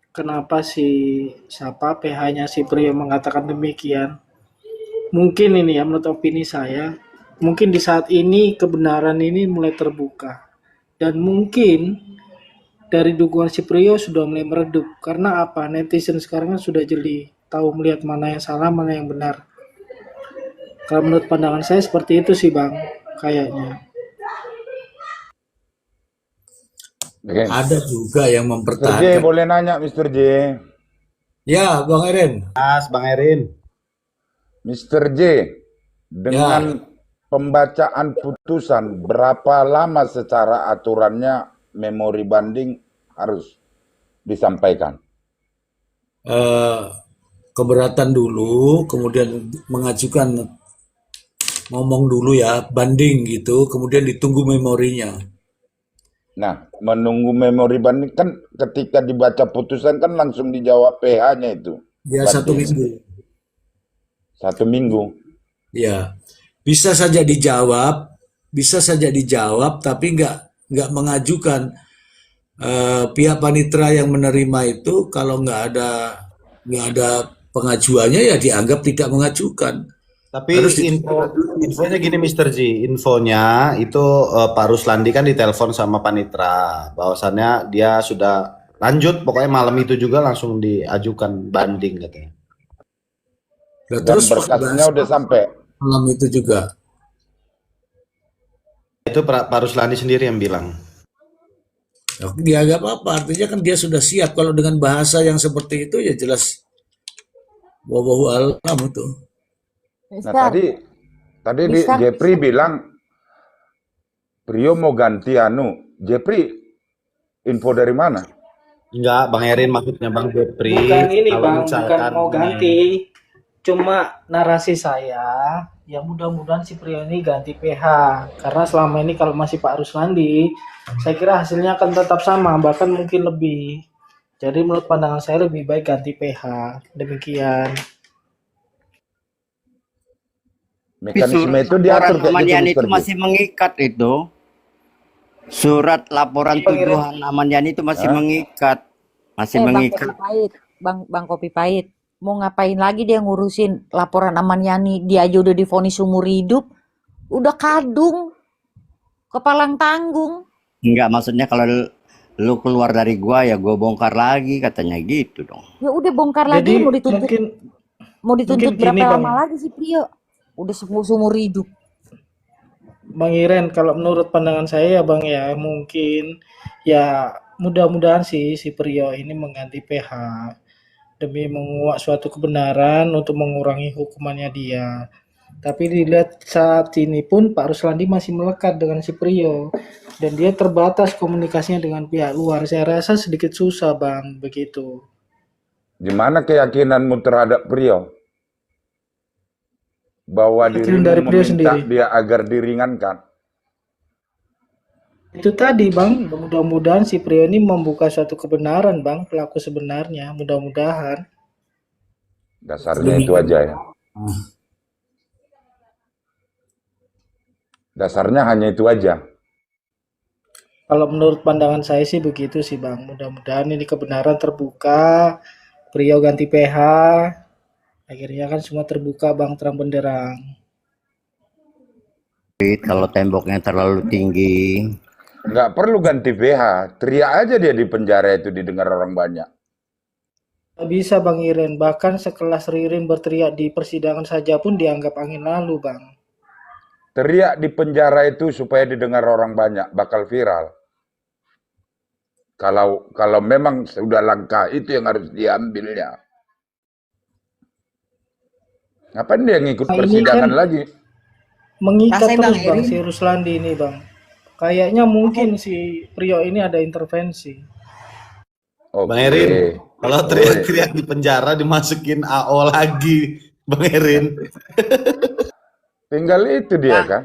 [SPEAKER 7] kenapa siapa PH-nya si Priyo mengatakan demikian? Mungkin ini ya menurut opini saya, mungkin di saat ini kebenaran ini mulai terbuka dan mungkin dari dukungan si Priyo sudah mulai meredup karena apa? Netizen sekarang kan sudah jeli, tahu melihat mana yang salah, mana yang benar. Kalau menurut pandangan saya seperti itu sih Bang, kayaknya.
[SPEAKER 6] Oke.
[SPEAKER 3] Ada juga yang
[SPEAKER 6] Mr. J
[SPEAKER 3] mempertahankan.
[SPEAKER 6] boleh nanya Mr. J.
[SPEAKER 3] Ya, Bang Eren.
[SPEAKER 5] Bang Erin.
[SPEAKER 6] Mr. J, dengan pembacaan putusan berapa lama secara aturannya memori banding harus disampaikan?
[SPEAKER 3] Keberatan dulu, kemudian mengajukan ngomong dulu ya, banding gitu, kemudian ditunggu memorinya.
[SPEAKER 6] Nah, menunggu memori banding kan ketika dibaca putusan kan langsung dijawab PH-nya itu.
[SPEAKER 3] Ya, 1
[SPEAKER 6] Banding.
[SPEAKER 3] minggu.
[SPEAKER 6] 1 minggu.
[SPEAKER 3] Ya, bisa saja dijawab, tapi nggak mengajukan. Pihak panitera yang menerima itu kalau nggak ada pengajuannya ya dianggap tidak mengajukan.
[SPEAKER 5] Tapi
[SPEAKER 3] Harus dicatat dulu.
[SPEAKER 5] infonya gini Mr. Ji, infonya itu Pak Ruslandi kan ditelepon sama panitera, bahwasannya dia sudah lanjut, pokoknya malam itu juga langsung diajukan banding katanya.
[SPEAKER 3] Nah,
[SPEAKER 6] Dan
[SPEAKER 3] terus
[SPEAKER 6] berkasnya udah sampai.
[SPEAKER 3] malam itu juga.
[SPEAKER 5] Itu Pak Ruslandi sendiri yang bilang.
[SPEAKER 3] Dia nggak apa-apa, artinya kan dia sudah siap. Kalau dengan bahasa yang seperti itu ya jelas wallahu alam itu.
[SPEAKER 6] Nah,
[SPEAKER 1] Mister,
[SPEAKER 6] tadi
[SPEAKER 1] bisa
[SPEAKER 6] Jepri bilang Prio mau ganti Jepri info dari mana?
[SPEAKER 5] Enggak, Bang Erin maksudnya Bang Jepri.
[SPEAKER 7] Bukan ini
[SPEAKER 5] Kalau
[SPEAKER 7] Bang, bukan
[SPEAKER 5] misalkan
[SPEAKER 7] mau ganti. Cuma narasi saya, ya mudah-mudahan si Prio ini ganti PH. Karena selama ini kalau masih Pak Ruslandi, saya kira hasilnya akan tetap sama, bahkan mungkin lebih. Jadi menurut pandangan saya lebih baik ganti PH. Demikian.
[SPEAKER 6] Mekanisme
[SPEAKER 2] Surat
[SPEAKER 6] itu diatur
[SPEAKER 2] laporan
[SPEAKER 6] kayak
[SPEAKER 2] Aman
[SPEAKER 6] gitu,
[SPEAKER 2] Yani
[SPEAKER 6] Mr.
[SPEAKER 2] itu
[SPEAKER 6] J.
[SPEAKER 2] masih mengikat itu. Surat laporan
[SPEAKER 7] Ini pengirim.
[SPEAKER 2] tuduhan Aman Yani itu masih
[SPEAKER 6] Hah?
[SPEAKER 2] mengikat. Masih
[SPEAKER 1] Bang Kopi
[SPEAKER 2] mengikat.
[SPEAKER 1] Pahit, Bang Kopi Pahit. Mau ngapain lagi dia ngurusin laporan Aman Yani? Dia aja udah divonis umur hidup, udah kadung, kepalang tanggung.
[SPEAKER 2] Enggak, maksudnya kalau lu keluar dari gua ya gua bongkar lagi katanya gitu dong.
[SPEAKER 1] Ya udah bongkar lagi,
[SPEAKER 7] Jadi
[SPEAKER 1] mau dituntut
[SPEAKER 7] mungkin
[SPEAKER 1] berapa
[SPEAKER 7] gini Bang,
[SPEAKER 1] lama lagi sih Prio? Udah seumur hidup.
[SPEAKER 7] Bang Iren, kalau menurut pandangan saya ya Bang ya, mungkin ya mudah-mudahan sih si Prio ini mengganti PH demi menguak suatu kebenaran untuk mengurangi hukumannya dia. Tapi dilihat saat ini pun Pak Ruslandi masih melekat dengan si Prio dan dia terbatas komunikasinya dengan pihak luar. Saya rasa sedikit susah Bang begitu.
[SPEAKER 6] Gimana keyakinanmu terhadap Prio? Bahwa
[SPEAKER 7] Keyakinan
[SPEAKER 6] dirimu
[SPEAKER 7] dari Prio
[SPEAKER 6] meminta
[SPEAKER 7] sendiri.
[SPEAKER 6] dia agar diringankan.
[SPEAKER 7] Itu tadi Bang, mudah-mudahan si Prio ini membuka suatu kebenaran Bang, pelaku sebenarnya, mudah-mudahan.
[SPEAKER 6] Dasarnya itu aja ya. Dasarnya hanya itu aja.
[SPEAKER 7] Kalau menurut pandangan saya sih begitu sih Bang, mudah-mudahan ini kebenaran terbuka, Prio ganti PH, akhirnya kan semua terbuka Bang, terang benderang.
[SPEAKER 2] Kalau temboknya terlalu tinggi.
[SPEAKER 6] Nggak perlu ganti PH. Teriak aja dia di penjara itu didengar orang banyak.
[SPEAKER 7] Nggak bisa Bang Iren, bahkan sekelas Ririn berteriak di persidangan saja pun dianggap angin lalu Bang.
[SPEAKER 6] Teriak di penjara itu supaya didengar orang banyak, bakal viral. Kalau memang sudah langkah itu yang harus diambilnya. Ngapain dia ngikut
[SPEAKER 7] Nah, ini
[SPEAKER 6] persidangan
[SPEAKER 7] kan
[SPEAKER 6] lagi?
[SPEAKER 7] mengikat
[SPEAKER 1] Rasanya Bang
[SPEAKER 7] terus Bang
[SPEAKER 1] Erin,
[SPEAKER 7] si Ruslandi ini Bang. Kayaknya mungkin si Prio ini ada intervensi.
[SPEAKER 5] Bang
[SPEAKER 6] Oke.
[SPEAKER 5] Erin, kalau
[SPEAKER 6] Boleh.
[SPEAKER 5] teriak-teriak di penjara dimasukin AO lagi, Bang Erin.
[SPEAKER 6] Tinggal itu dia kan.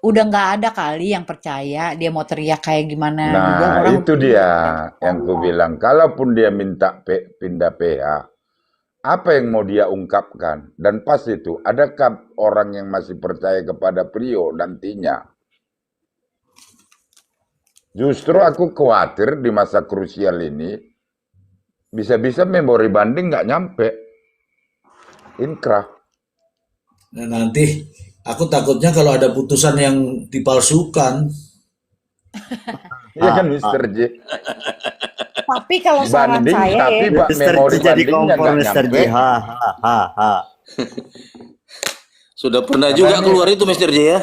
[SPEAKER 1] udah nggak ada kali yang percaya dia mau teriak kayak gimana juga
[SPEAKER 6] Nah,
[SPEAKER 1] orang
[SPEAKER 6] itu dia yang ku bilang. Kalaupun dia minta pindah PH, apa yang mau dia ungkapkan? Dan pas itu, adakah orang yang masih percaya kepada Prio nantinya? Justru aku khawatir di masa krusial ini, bisa-bisa memori banding nggak nyampe. Inkrah.
[SPEAKER 3] Nah, nanti aku takutnya kalau ada putusan yang dipalsukan.
[SPEAKER 6] Iya kan, Mr. J?
[SPEAKER 1] tapi kalau saran
[SPEAKER 6] Banding,
[SPEAKER 1] saya
[SPEAKER 6] tapi
[SPEAKER 1] ya
[SPEAKER 6] Pak
[SPEAKER 2] Mr.
[SPEAKER 6] memori
[SPEAKER 2] J jadi
[SPEAKER 6] bandingnya
[SPEAKER 2] kompor
[SPEAKER 6] nggak
[SPEAKER 2] Mr. J.
[SPEAKER 6] nyampe.
[SPEAKER 2] Ha ha ha ha.
[SPEAKER 4] Sudah pernah
[SPEAKER 6] Karena
[SPEAKER 4] juga
[SPEAKER 6] ini
[SPEAKER 4] keluar itu Mr. J ya.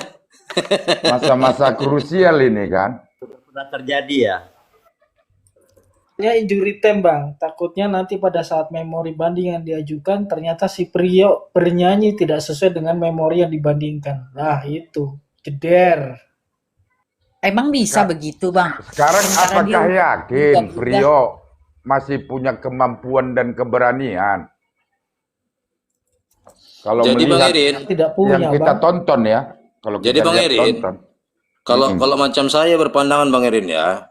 [SPEAKER 6] masa-masa krusial ini kan.
[SPEAKER 2] Pernah terjadi ya.
[SPEAKER 7] Ya injury time Bang, takutnya nanti pada saat memori banding yang diajukan ternyata si Prio bernyanyi tidak sesuai dengan memori yang dibandingkan. Nah itu, jeder.
[SPEAKER 1] emang bisa begitu Bang.
[SPEAKER 6] Sekarang
[SPEAKER 1] Sementara dia
[SPEAKER 6] apakah
[SPEAKER 1] udah
[SPEAKER 6] yakin
[SPEAKER 1] udah
[SPEAKER 6] Prio masih punya kemampuan dan keberanian? Kalau
[SPEAKER 4] Jadi Bang
[SPEAKER 6] melihat
[SPEAKER 4] Erin,
[SPEAKER 7] Tidak
[SPEAKER 6] yang
[SPEAKER 7] punya
[SPEAKER 6] kita
[SPEAKER 7] Bang.
[SPEAKER 6] tonton ya, kalau
[SPEAKER 4] jadi
[SPEAKER 6] kita
[SPEAKER 4] Bang
[SPEAKER 6] lihat
[SPEAKER 4] Erin,
[SPEAKER 6] tonton.
[SPEAKER 4] Kalau kalau macam saya berpandangan Bang Erin ya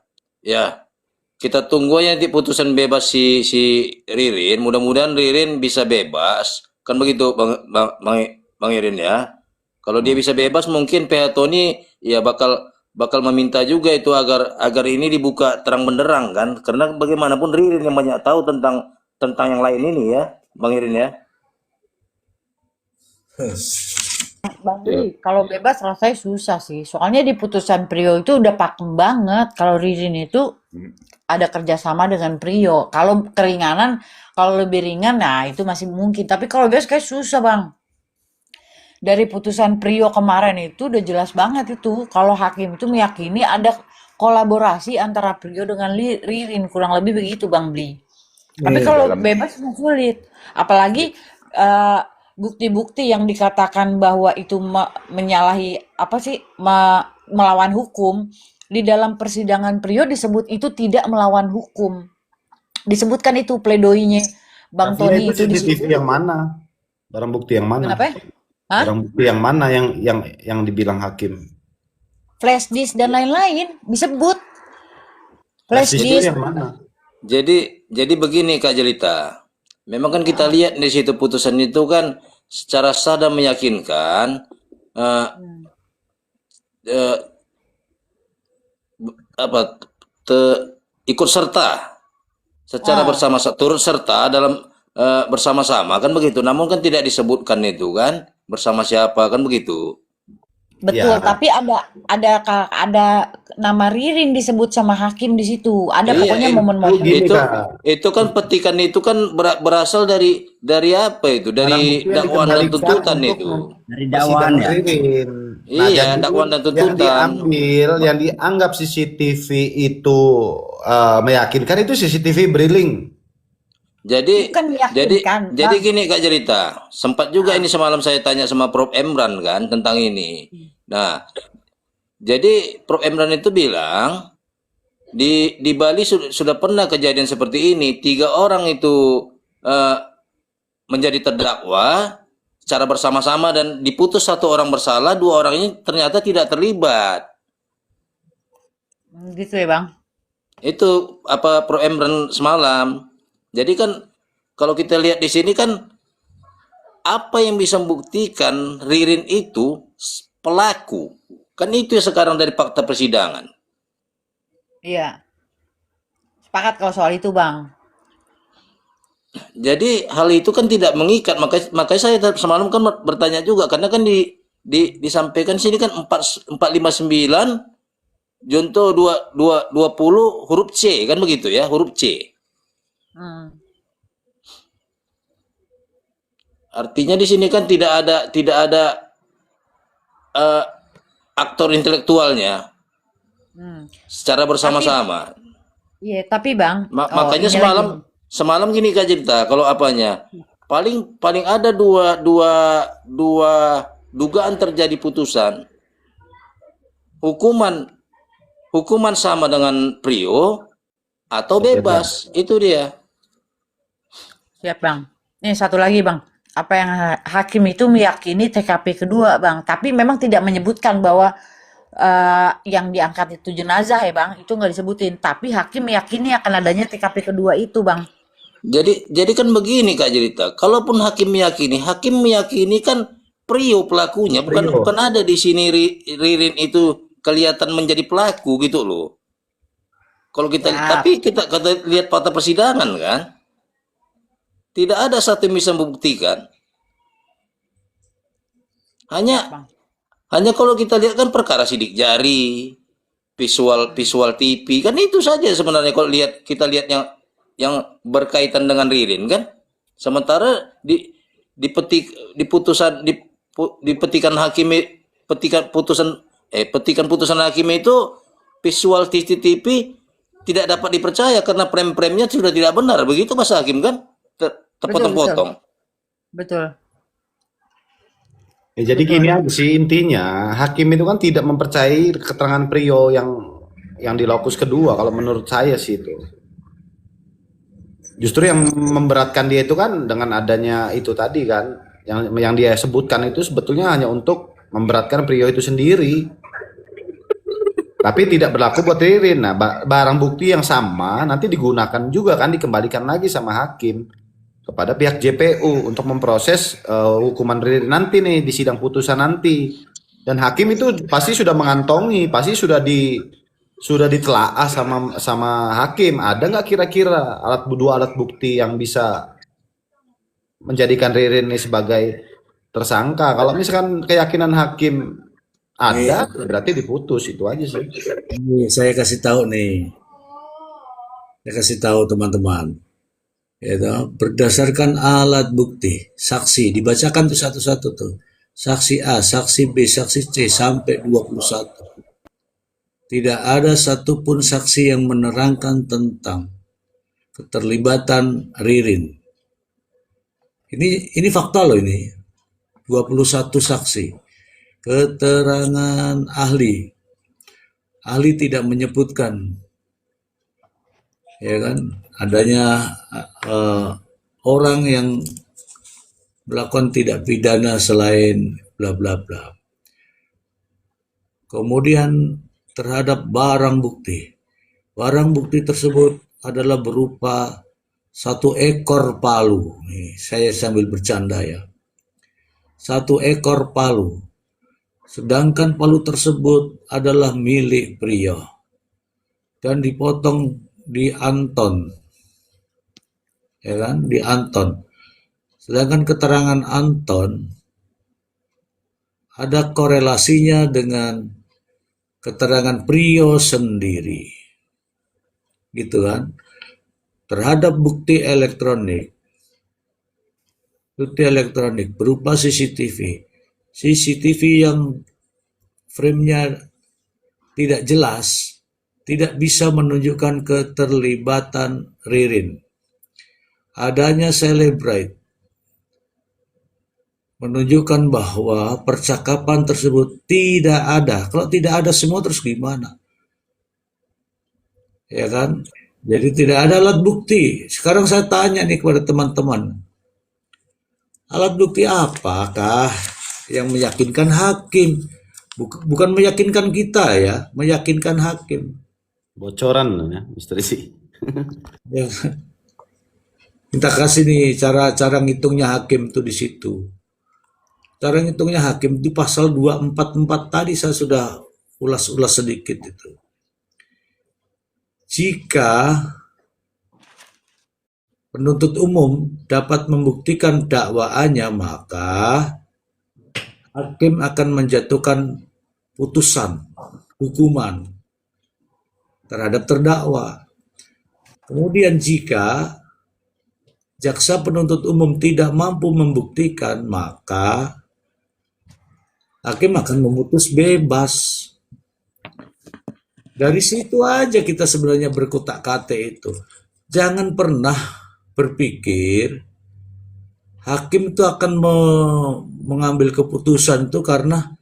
[SPEAKER 4] kita tunggu aja nanti putusan bebas si Ririn. Mudah-mudahan Ririn bisa bebas. Kan begitu Bang Irin ya. Kalau dia bisa bebas mungkin PH Tony ya bakal meminta juga itu agar ini dibuka terang benderang kan. Karena bagaimanapun Ririn yang banyak tahu tentang yang lain ini ya, Bang Irin ya.
[SPEAKER 1] Bang Ri, kalau bebas rasanya susah sih. Soalnya di putusan Prio itu udah pakem banget. Kalau Ririn itu ada kerjasama dengan Prio. Kalau keringanan, kalau lebih ringan, nah itu masih mungkin. Tapi kalau bebas kayak susah bang. Dari putusan Prio kemarin itu udah jelas banget itu. Kalau hakim itu meyakini ada kolaborasi antara Prio dengan Ririn. Kurang lebih begitu Bang Bli. Tapi kalau bebas sulit. Apalagi bukti-bukti yang dikatakan bahwa itu menyalahi apa sih melawan hukum di dalam persidangan Prio disebut itu tidak melawan hukum. Disebutkan itu pledoinya Bang
[SPEAKER 5] Tapi
[SPEAKER 1] Tony
[SPEAKER 5] itu
[SPEAKER 1] itu
[SPEAKER 5] CCTV yang mana? Barang bukti yang mana?
[SPEAKER 1] Kenapa? Hah?
[SPEAKER 5] Barang bukti yang mana yang dibilang hakim?
[SPEAKER 1] Flash disk dan lain-lain disebut. Flash
[SPEAKER 5] Itu
[SPEAKER 1] disk.
[SPEAKER 5] yang mana?
[SPEAKER 4] Jadi begini Kak Jelita. Memang kan kita lihat di situ putusan itu kan secara sah dan meyakinkan ikut serta secara turut serta dalam bersama-sama kan begitu. Namun kan tidak disebutkan itu kan bersama siapa kan begitu.
[SPEAKER 1] Betul,
[SPEAKER 5] Ya.
[SPEAKER 1] tapi ada nama Ririn disebut sama hakim di situ. Ada
[SPEAKER 4] Iya,
[SPEAKER 1] pokoknya momen-momen.
[SPEAKER 5] Gini, Kak.
[SPEAKER 4] Itu kan petikan itu kan berasal dari apa itu? Dari
[SPEAKER 5] Barang bukti yang
[SPEAKER 4] dakwaan dan
[SPEAKER 5] dikembalikan
[SPEAKER 4] tuntutan
[SPEAKER 5] untuk
[SPEAKER 4] itu.
[SPEAKER 2] Dari
[SPEAKER 5] persidangan
[SPEAKER 2] dakwaan ya.
[SPEAKER 5] Ririn.
[SPEAKER 4] Iya,
[SPEAKER 5] jadi
[SPEAKER 4] dakwaan dan
[SPEAKER 5] yang
[SPEAKER 4] tuntutan.
[SPEAKER 5] yang dianggap CCTV itu meyakinkan itu CCTV Briling.
[SPEAKER 4] Jadi
[SPEAKER 1] Bukan meyakinkan,
[SPEAKER 4] jadi
[SPEAKER 1] Bang.
[SPEAKER 4] gini Kak Jelita, sempat juga ini semalam saya tanya sama Prof Emran kan tentang ini. Nah, jadi Prof Emran itu bilang di Bali sudah pernah kejadian seperti ini. 3 orang itu menjadi terdakwa secara bersama-sama dan diputus 1 orang bersalah, 2 orang ini ternyata tidak terlibat.
[SPEAKER 1] Gitu ya, Bang.
[SPEAKER 4] Itu apa Prof Emran semalam. Jadi kan kalau kita lihat di sini kan apa yang bisa membuktikan Ririn itu pelaku? Kan itu yang sekarang dari fakta persidangan.
[SPEAKER 1] Iya. Sepakat kalau soal itu, Bang.
[SPEAKER 4] Jadi hal itu kan tidak mengikat. Makanya saya semalam kan bertanya juga karena kan disampaikan sini kan 459 junto 20 huruf C kan begitu ya, huruf C. Artinya di sini kan tidak ada aktor intelektualnya secara bersama-sama.
[SPEAKER 1] Iya, tapi Bang,
[SPEAKER 4] Makanya
[SPEAKER 1] ini
[SPEAKER 4] semalam gini Kak Jelita, kalau apanya paling ada dua dugaan terjadi putusan hukuman sama dengan Prio atau bebas, itu dia.
[SPEAKER 1] siap Bang. Ini satu lagi Bang. Apa yang hakim itu meyakini TKP kedua Bang. Tapi memang tidak menyebutkan bahwa yang diangkat itu jenazah ya Bang. Itu nggak disebutin. Tapi hakim meyakini akan adanya TKP kedua itu Bang.
[SPEAKER 4] Jadi kan begini Kak Jelita, kalaupun hakim meyakini kan Prio pelakunya, bukan ada di sini Ririn itu kelihatan menjadi pelaku gitu loh. Kalau tapi kita lihat fakta persidangan kan, tidak ada satu yang bisa membuktikan. Hanya kalau kita lihat kan perkara sidik jari, visual TV kan itu saja sebenarnya kalau kita lihat yang berkaitan dengan Ririn kan. Sementara petikan putusan hakim itu visual CCTV tidak dapat dipercaya karena frame-frame-nya sudah tidak benar. Begitu Mas Hakim kan? Terpotong-potong.
[SPEAKER 1] Betul.
[SPEAKER 5] Ya, jadi gini aja sih intinya, hakim itu kan tidak mempercayai keterangan Prio yang di lokus kedua kalau menurut saya sih itu. Justru yang memberatkan dia itu kan dengan adanya itu tadi kan, yang dia sebutkan itu sebetulnya hanya untuk memberatkan Prio itu sendiri. Tapi tidak berlaku buat Ririn. Nah, barang bukti yang sama nanti digunakan juga kan, dikembalikan lagi sama hakim kepada pihak JPU untuk memproses hukuman Ririn nanti nih di sidang putusan nanti. Dan hakim itu pasti sudah mengantongi, pasti sudah ditelaah sama hakim. Ada nggak kira-kira dua alat bukti yang bisa menjadikan Ririn ini sebagai tersangka? Kalau misalkan keyakinan hakim ada, berarti diputus, itu aja sih.
[SPEAKER 3] Ini saya kasih tahu nih, saya kasih tahu teman-teman. Ya, toh, berdasarkan alat bukti, saksi dibacakan tuh satu-satu tuh. Saksi A, saksi B, saksi C sampai 21. Tidak ada satupun saksi yang menerangkan tentang keterlibatan Ririn. Ini fakta loh ini. 21 saksi. Keterangan ahli. Ahli tidak menyebutkan, ya kan, adanya orang yang melakukan tidak pidana selain bla bla bla. Kemudian terhadap barang bukti. Barang bukti tersebut adalah berupa 1 ekor palu. Nih, saya sambil bercanda ya. 1 ekor palu. Sedangkan palu tersebut adalah milik Priyo dan dipotong di Anton, ya kan, di Anton. Sedangkan keterangan Anton ada korelasinya dengan keterangan Priyo sendiri, gitu kan. Terhadap bukti elektronik berupa CCTV yang frame-nya tidak jelas, tidak bisa menunjukkan keterlibatan Ririn. Adanya Celebrite menunjukkan bahwa percakapan tersebut tidak ada. Kalau tidak ada semua terus gimana? Ya kan? Jadi tidak ada alat bukti. Sekarang saya tanya nih kepada teman-teman. Alat bukti apakah yang meyakinkan hakim? Bukan meyakinkan kita ya, meyakinkan hakim.
[SPEAKER 5] Bocoran ya, Mr. Isi.
[SPEAKER 3] Ya. Minta kasih nih cara ngitungnya hakim tuh di situ. Cara ngitungnya hakim di pasal 244 tadi saya sudah ulas-ulas sedikit itu. Jika penuntut umum dapat membuktikan dakwaannya, maka hakim akan menjatuhkan putusan hukuman terhadap terdakwa. Kemudian jika jaksa penuntut umum tidak mampu membuktikan, maka hakim akan memutus bebas. Dari situ aja kita sebenarnya berkutak-katik itu. Jangan pernah berpikir hakim itu akan mengambil keputusan itu karena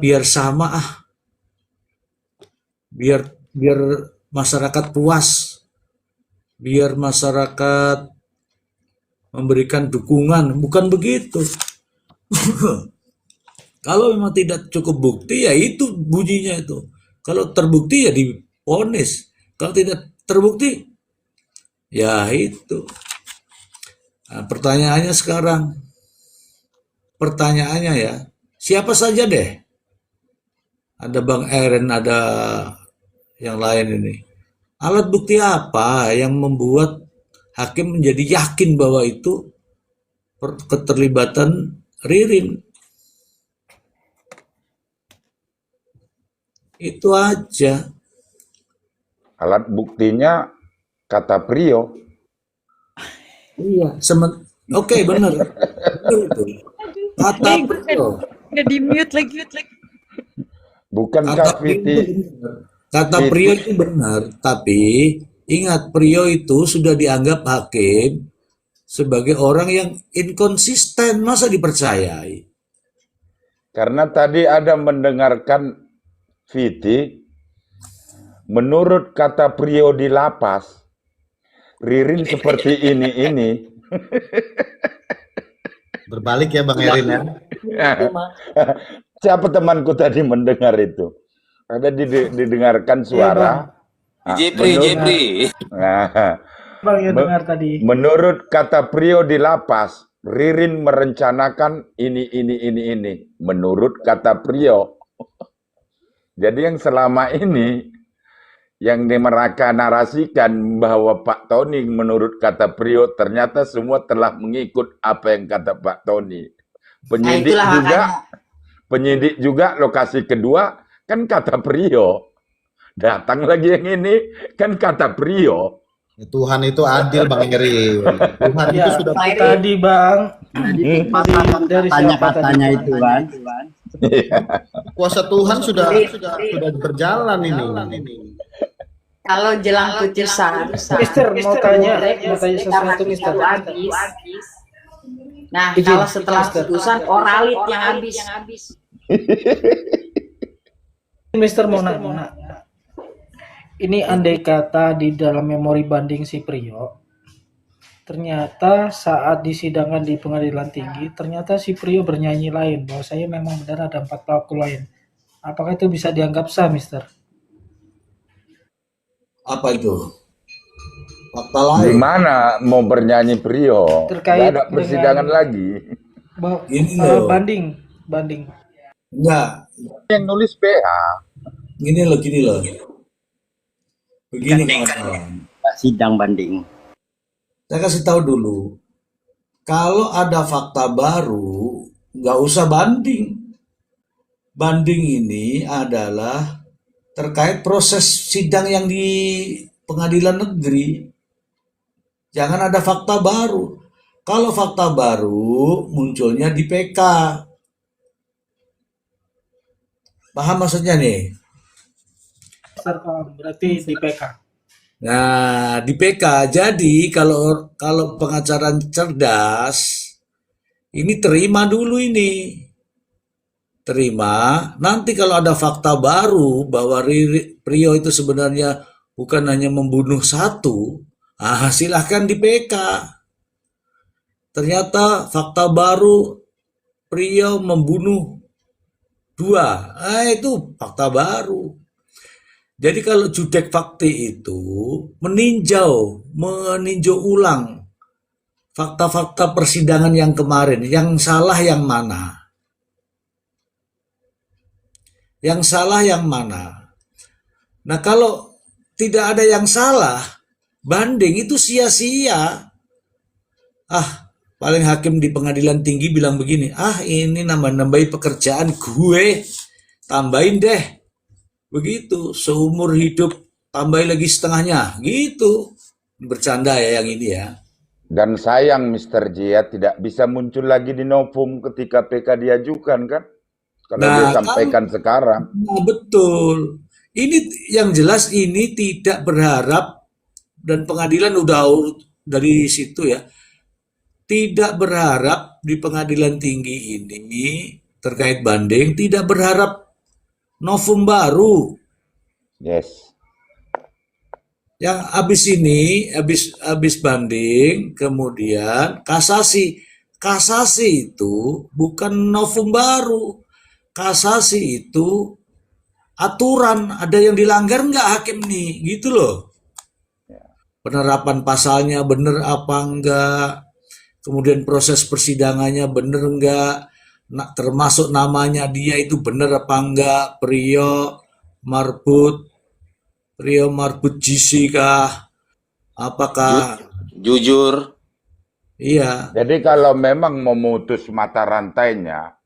[SPEAKER 3] biar sama biar masyarakat puas, biar masyarakat memberikan dukungan, bukan begitu. Kalau memang tidak cukup bukti ya itu bunyinya itu. Kalau terbukti ya divonis, kalau tidak terbukti ya itu. Nah, pertanyaannya ya, siapa saja deh, ada Bang Eren, ada yang lain ini, alat bukti apa yang membuat hakim menjadi yakin bahwa itu keterlibatan Ririn? Itu aja.
[SPEAKER 6] Alat buktinya kata Priyo.
[SPEAKER 3] Iya, oke, benar. Benar itu. Kata Priyo.
[SPEAKER 1] Udah di mute lagi.
[SPEAKER 6] Bukankah Viti?
[SPEAKER 3] Kata Priyo itu benar, tapi ingat Priyo itu sudah dianggap hakim sebagai orang yang inkonsisten, masa dipercayai?
[SPEAKER 6] Karena tadi ada mendengarkan Viti, menurut kata Priyo di lapas, Ririn seperti ini.
[SPEAKER 5] Berbalik ya Bang Erin ya.
[SPEAKER 6] Siapa temanku tadi mendengar itu? Ada didengarkan
[SPEAKER 7] Iya, Bang.
[SPEAKER 6] suara. Ah,
[SPEAKER 4] Jepri,
[SPEAKER 6] menurut,
[SPEAKER 4] Jepri.
[SPEAKER 6] nah,
[SPEAKER 7] Bang, ya
[SPEAKER 6] me-
[SPEAKER 7] dengar tadi.
[SPEAKER 6] menurut kata Prio di lapas, Ririn merencanakan ini. Menurut kata Prio. Jadi yang selama ini yang mereka narasikan bahwa Pak Tony menurut kata Prio ternyata semua telah mengikut apa yang kata Pak Tony.
[SPEAKER 1] Nah itulah makanya.
[SPEAKER 6] Penyidik juga lokasi kedua kan kata Prio. Datang lagi yang ini kan kata Prio.
[SPEAKER 5] Tuhan itu adil Bang Eri. Tuhan itu
[SPEAKER 7] Ya,
[SPEAKER 5] sudah
[SPEAKER 1] Pak Eri,
[SPEAKER 7] tadi Bang,
[SPEAKER 5] katanya
[SPEAKER 7] dari siapa tadi
[SPEAKER 2] katanya
[SPEAKER 7] Bang?
[SPEAKER 2] itu kan.
[SPEAKER 5] kuasa Tuhan sudah berjalan ini.
[SPEAKER 1] kalau jelang putusan,
[SPEAKER 7] Mister, mau tanya
[SPEAKER 1] karena
[SPEAKER 7] sesuatu, Mister.
[SPEAKER 1] baru habis. Nah,
[SPEAKER 7] Izin,
[SPEAKER 1] kalau setelah
[SPEAKER 7] Mister.
[SPEAKER 1] putusan oralit yang habis.
[SPEAKER 7] Mister mau nanya. Ini andai kata di dalam memori banding si Prio, ternyata saat disidangkan di pengadilan tinggi, ternyata si Prio bernyanyi lain, bahwa saya memang benar ada 4 pelaku lain. Apakah itu bisa dianggap sah, Mister?
[SPEAKER 3] Apa itu? Fakta lain.
[SPEAKER 6] Gimana mau bernyanyi Prio?
[SPEAKER 7] Terkait
[SPEAKER 6] Nggak ada persidangan
[SPEAKER 7] dengan-
[SPEAKER 6] lagi.
[SPEAKER 3] Ini loh.
[SPEAKER 7] Banding.
[SPEAKER 3] Enggak,
[SPEAKER 6] Yang nulis PH.
[SPEAKER 3] gini loh. Begini kawan-kawan.
[SPEAKER 2] Sidang banding.
[SPEAKER 3] Saya kasih tahu dulu. Kalau ada fakta baru, nggak usah banding. Banding ini adalah terkait proses sidang yang di pengadilan negeri. Jangan ada fakta baru. Kalau fakta baru munculnya di PK. Paham maksudnya nih?
[SPEAKER 7] Mister, berarti di PK.
[SPEAKER 3] Nah, di PK. Jadi kalau pengacara cerdas, ini terima dulu ini. Terima. Nanti kalau ada fakta baru bahwa Prio itu sebenarnya bukan hanya membunuh satu, silahkan di PK. Ternyata fakta baru Prio membunuh 2. Itu fakta baru. Jadi kalau judek fakti itu meninjau ulang fakta-fakta persidangan yang kemarin, yang salah yang mana? Yang salah yang mana? Nah, kalau tidak ada yang salah, banding itu sia-sia. Paling hakim di pengadilan tinggi bilang begini, ini nambah-nambahin pekerjaan gue, tambahin deh. Begitu, seumur hidup tambahin lagi setengahnya, gitu. Bercanda ya yang ini ya.
[SPEAKER 6] Dan sayang Mr. Jia tidak bisa muncul lagi di Novum ketika PK diajukan kan? Kalau
[SPEAKER 3] Nah,
[SPEAKER 6] dia sampaikan sekarang.
[SPEAKER 3] Nah, betul. Ini yang jelas ini tidak berharap, dan pengadilan udah dari situ ya, tidak berharap di pengadilan tinggi ini terkait banding, tidak berharap novum baru.
[SPEAKER 6] Yes.
[SPEAKER 3] Yang habis banding, kemudian kasasi. Kasasi itu bukan novum baru. Kasasi itu aturan, ada yang dilanggar nggak hakim nih, gitu loh. Penerapan pasalnya bener apa enggak, kemudian proses persidangannya bener enggak, termasuk namanya dia itu bener apa enggak, Prio Marbut GC kah, apakah
[SPEAKER 4] Jujur.
[SPEAKER 3] iya.
[SPEAKER 6] Jadi kalau memang memutus mata rantainya,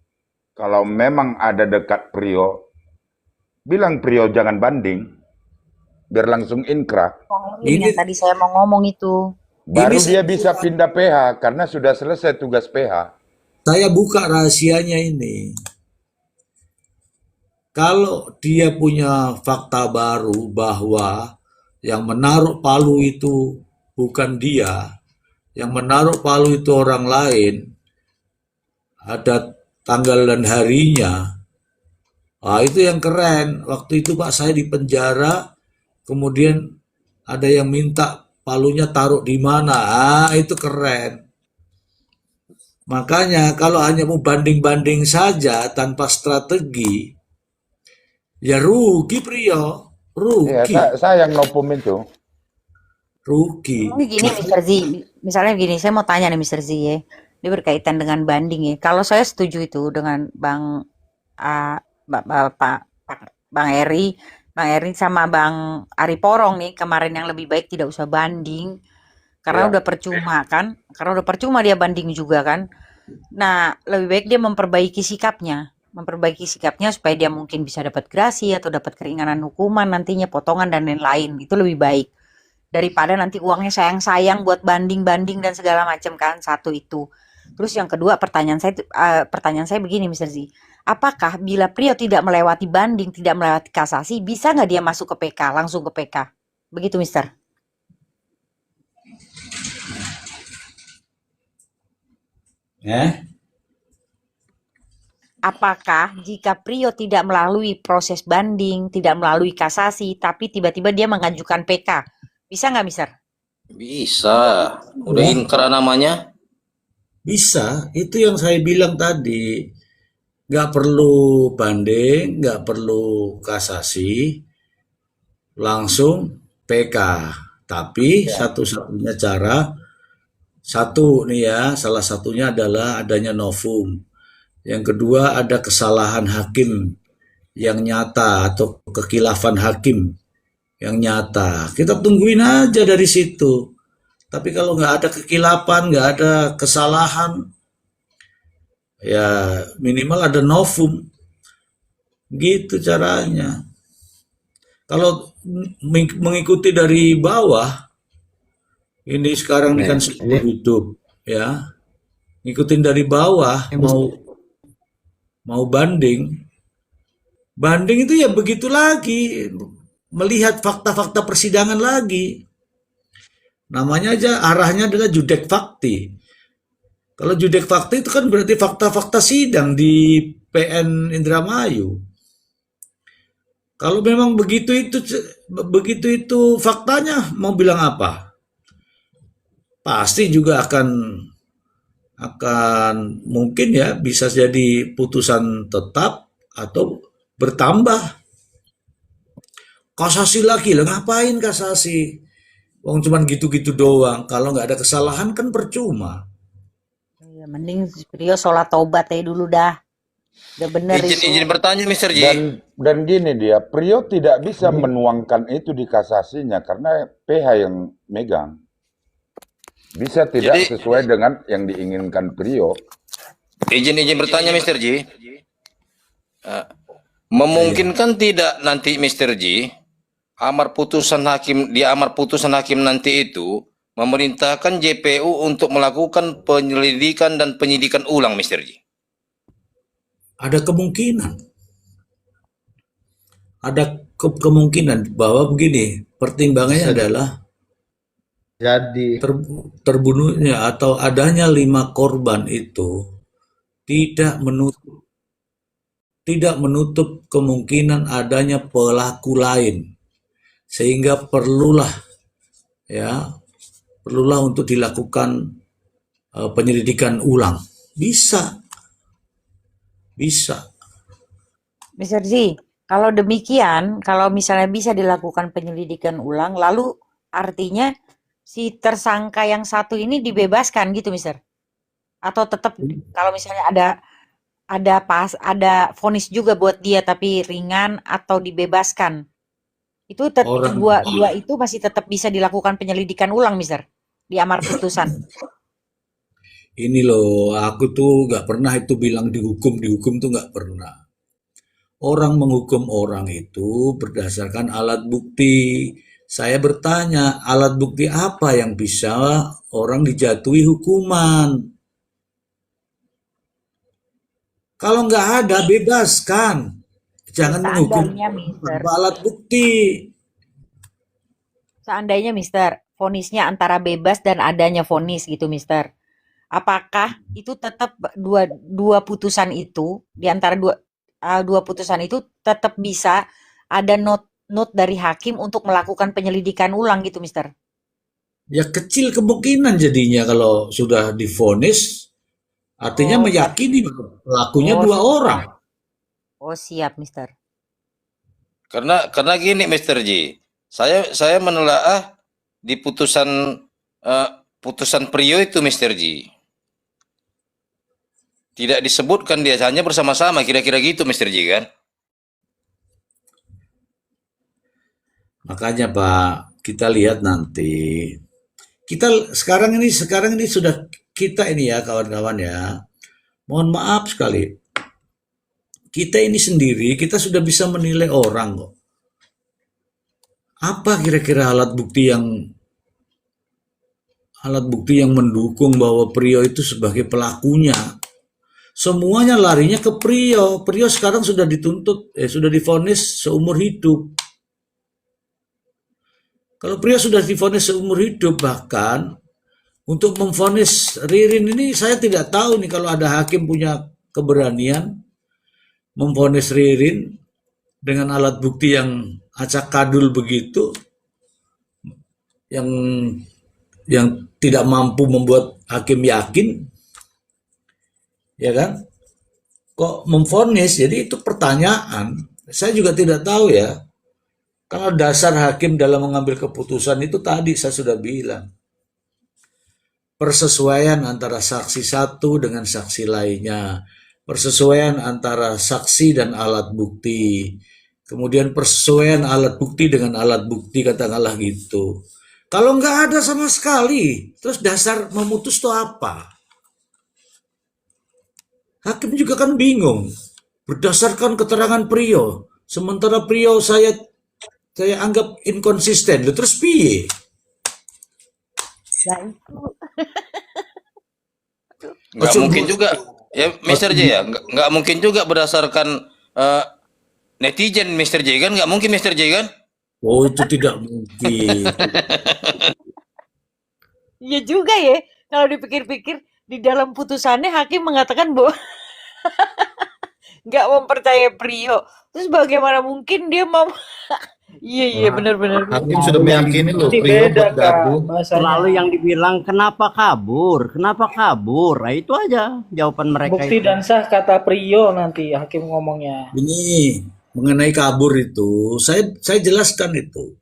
[SPEAKER 6] kalau memang ada dekat Prio, bilang Prio jangan banding, biar langsung inkrah.
[SPEAKER 1] Ini yang tadi saya mau ngomong itu.
[SPEAKER 6] Baru
[SPEAKER 3] Ini
[SPEAKER 6] dia
[SPEAKER 3] saya
[SPEAKER 6] bisa pindah PH, karena sudah selesai tugas PH.
[SPEAKER 3] Saya buka rahasianya ini. Kalau dia punya fakta baru bahwa yang menaruh palu itu bukan dia, yang menaruh palu itu orang lain, ada tanggal dan harinya, itu yang keren. Waktu itu Pak saya di penjara, kemudian ada yang minta palunya taruh di mana, itu keren. Makanya kalau hanya mau banding-banding saja tanpa strategi, Ya rugi Priyo,
[SPEAKER 6] Iya,
[SPEAKER 3] rugi,
[SPEAKER 6] sayang Novum itu.
[SPEAKER 3] rugi.
[SPEAKER 1] Ini gini Mr. Z, misalnya gini, saya mau tanya nih Mr. Z ya. Ini berkaitan dengan banding ya. Kalau saya setuju itu dengan ah, Bang Eri, Bang Eri sama Bang Ari Porong nih kemarin yang lebih baik tidak usah banding karena
[SPEAKER 6] Ya,
[SPEAKER 1] udah percuma kan? Karena udah percuma dia banding juga kan? Nah, lebih baik dia memperbaiki sikapnya supaya dia mungkin bisa dapat grasi atau dapat keringanan hukuman nantinya, potongan dan lain-lain. Itu lebih baik daripada nanti uangnya sayang-sayang buat banding-banding dan segala macam kan. Satu itu. Terus yang kedua pertanyaan saya begini Mr. Z. Apakah bila Prio tidak melewati banding, tidak melewati kasasi, bisa nggak dia masuk ke PK, langsung ke PK? Begitu Mister.
[SPEAKER 3] Ya,
[SPEAKER 1] Apakah jika Prio tidak melalui proses banding, tidak melalui kasasi, tapi tiba-tiba dia mengajukan PK, bisa nggak, Mister?
[SPEAKER 4] Bisa. Udah
[SPEAKER 3] ya,
[SPEAKER 4] inkrah namanya.
[SPEAKER 3] bisa. Itu yang saya bilang tadi. Nggak perlu banding, nggak perlu kasasi, langsung PK. Tapi satu-satunya cara, satu nih ya, salah satunya adalah adanya novum. Yang kedua ada kesalahan hakim yang nyata atau kekilafan hakim yang nyata. Kita tungguin aja dari situ. Tapi kalau nggak ada kekilafan, nggak ada kesalahan, ya minimal ada novum. Gitu caranya. Kalau mengikuti dari bawah, ini sekarang ini
[SPEAKER 5] Nih,
[SPEAKER 3] kan seumur hidup, ya. Ngikutin dari bawah, mau banding, banding itu ya begitu lagi, melihat fakta-fakta persidangan lagi. Namanya aja arahnya adalah judek fakti. Kalau judek fakti itu kan berarti fakta-fakta sidang di PN Indramayu. Kalau memang begitu itu faktanya, mau bilang apa? Pasti juga akan mungkin ya bisa jadi putusan tetap atau bertambah. Kasasi lagi lah, ngapain kasasi? Wong cuman gitu-gitu doang. Kalau nggak ada kesalahan kan percuma.
[SPEAKER 1] Ya, mending Prio sholat tobat aja dulu dah. Udah bener itu.
[SPEAKER 4] Izin bertanya Mr. Ji.
[SPEAKER 6] Dan gini dia, Prio tidak bisa menuangkan itu di kasasinya karena PH yang megang. Bisa tidak
[SPEAKER 4] Jadi
[SPEAKER 6] sesuai dengan yang diinginkan Prio.
[SPEAKER 4] izin bertanya Mr. Ji. Memungkinkan tidak nanti Mr. Ji amar putusan hakim nanti itu memerintahkan JPU untuk melakukan penyelidikan dan penyidikan ulang Mr. Ji.
[SPEAKER 3] Ada kemungkinan. Ada kemungkinan bahwa begini, pertimbangannya adalah
[SPEAKER 5] jadi
[SPEAKER 3] terbunuhnya atau adanya 5 korban itu tidak menutup kemungkinan adanya pelaku lain, sehingga perlulah untuk dilakukan penyelidikan ulang. Bisa.
[SPEAKER 1] Mister Z, kalau demikian, kalau misalnya bisa dilakukan penyelidikan ulang, lalu artinya si tersangka yang satu ini dibebaskan gitu, Mister? Atau tetap kalau misalnya ada vonis juga buat dia tapi ringan atau dibebaskan. Itu
[SPEAKER 3] Orang
[SPEAKER 1] dua itu masih tetap bisa dilakukan penyelidikan ulang, Mister, di amar putusan.
[SPEAKER 3] ini loh, aku tuh nggak pernah itu bilang dihukum tuh nggak pernah. Orang menghukum orang itu berdasarkan alat bukti. Saya bertanya, alat bukti apa yang bisa orang dijatuhi hukuman? Kalau nggak ada, bebaskan. Jangan menghukum
[SPEAKER 1] Seandainya, Mister,
[SPEAKER 3] tanpa alat bukti.
[SPEAKER 1] seandainya, Mister, vonisnya antara bebas dan adanya vonis gitu, Mister. Apakah itu tetap dua putusan itu di antara dua putusan itu tetap bisa ada note dari hakim untuk melakukan penyelidikan ulang gitu, Mister?
[SPEAKER 3] Ya kecil kemungkinan jadinya kalau sudah divonis, artinya
[SPEAKER 1] Oh,
[SPEAKER 3] meyakini bahwa pelakunya
[SPEAKER 1] oh,
[SPEAKER 3] 2 orang.
[SPEAKER 1] oh siap, Mister.
[SPEAKER 4] Karena gini Mr. Ji, saya menelaah di putusan Prio itu Mr. Ji. Tidak disebutkan dia hanya bersama-sama, kira-kira gitu Mr. Ji kan?
[SPEAKER 3] Makanya Pak, kita lihat nanti. Kita sekarang ini sudah kita ini ya kawan-kawan ya. Mohon maaf sekali. Kita ini sendiri kita sudah bisa menilai orang kok. Apa kira-kira alat bukti yang mendukung bahwa Prio itu sebagai pelakunya? Semuanya larinya ke Prio. Prio sekarang sudah sudah divonis seumur hidup. Kalau Prio sudah divonis seumur hidup, bahkan untuk memvonis Ririn ini saya tidak tahu nih kalau ada hakim punya keberanian memvonis Ririn dengan alat bukti yang acak kadul begitu, yang tidak mampu membuat hakim yakin, ya kan? Kok memvonis? Jadi itu pertanyaan. Saya juga tidak tahu ya. Karena dasar hakim dalam mengambil keputusan itu tadi saya sudah bilang. Persesuaian antara saksi satu dengan saksi lainnya. Persesuaian antara saksi dan alat bukti. Kemudian persesuaian alat bukti dengan alat bukti, katakanlah gitu. Kalau nggak ada sama sekali, terus dasar memutus itu apa? Hakim juga kan bingung. Berdasarkan keterangan Prio. Sementara Prio saya anggap inkonsisten, terus piye?
[SPEAKER 1] Nah itu.
[SPEAKER 4] Nggak mungkin juga, ya Mr. J ya, nggak mungkin juga berdasarkan netizen Mr. J kan, nggak mungkin Mr. J kan?
[SPEAKER 3] Oh itu tidak mungkin.
[SPEAKER 1] Iya juga ya. Kalau dipikir-pikir di dalam putusannya hakim mengatakan bahwa nggak mempercayai Prio. Terus bagaimana mungkin dia mau? Iya benar-benar.
[SPEAKER 5] Hakim sudah meyakini loh
[SPEAKER 7] Ini
[SPEAKER 5] Prio
[SPEAKER 7] beda
[SPEAKER 5] buat
[SPEAKER 7] Kak
[SPEAKER 5] gaduh.
[SPEAKER 7] bahasanya.
[SPEAKER 2] Selalu yang dibilang kenapa kabur? Nah, itu aja jawaban mereka
[SPEAKER 7] Bukti
[SPEAKER 2] itu.
[SPEAKER 7] dan sah kata Prio nanti hakim ngomongnya.
[SPEAKER 3] Ini mengenai kabur itu, saya jelaskan itu.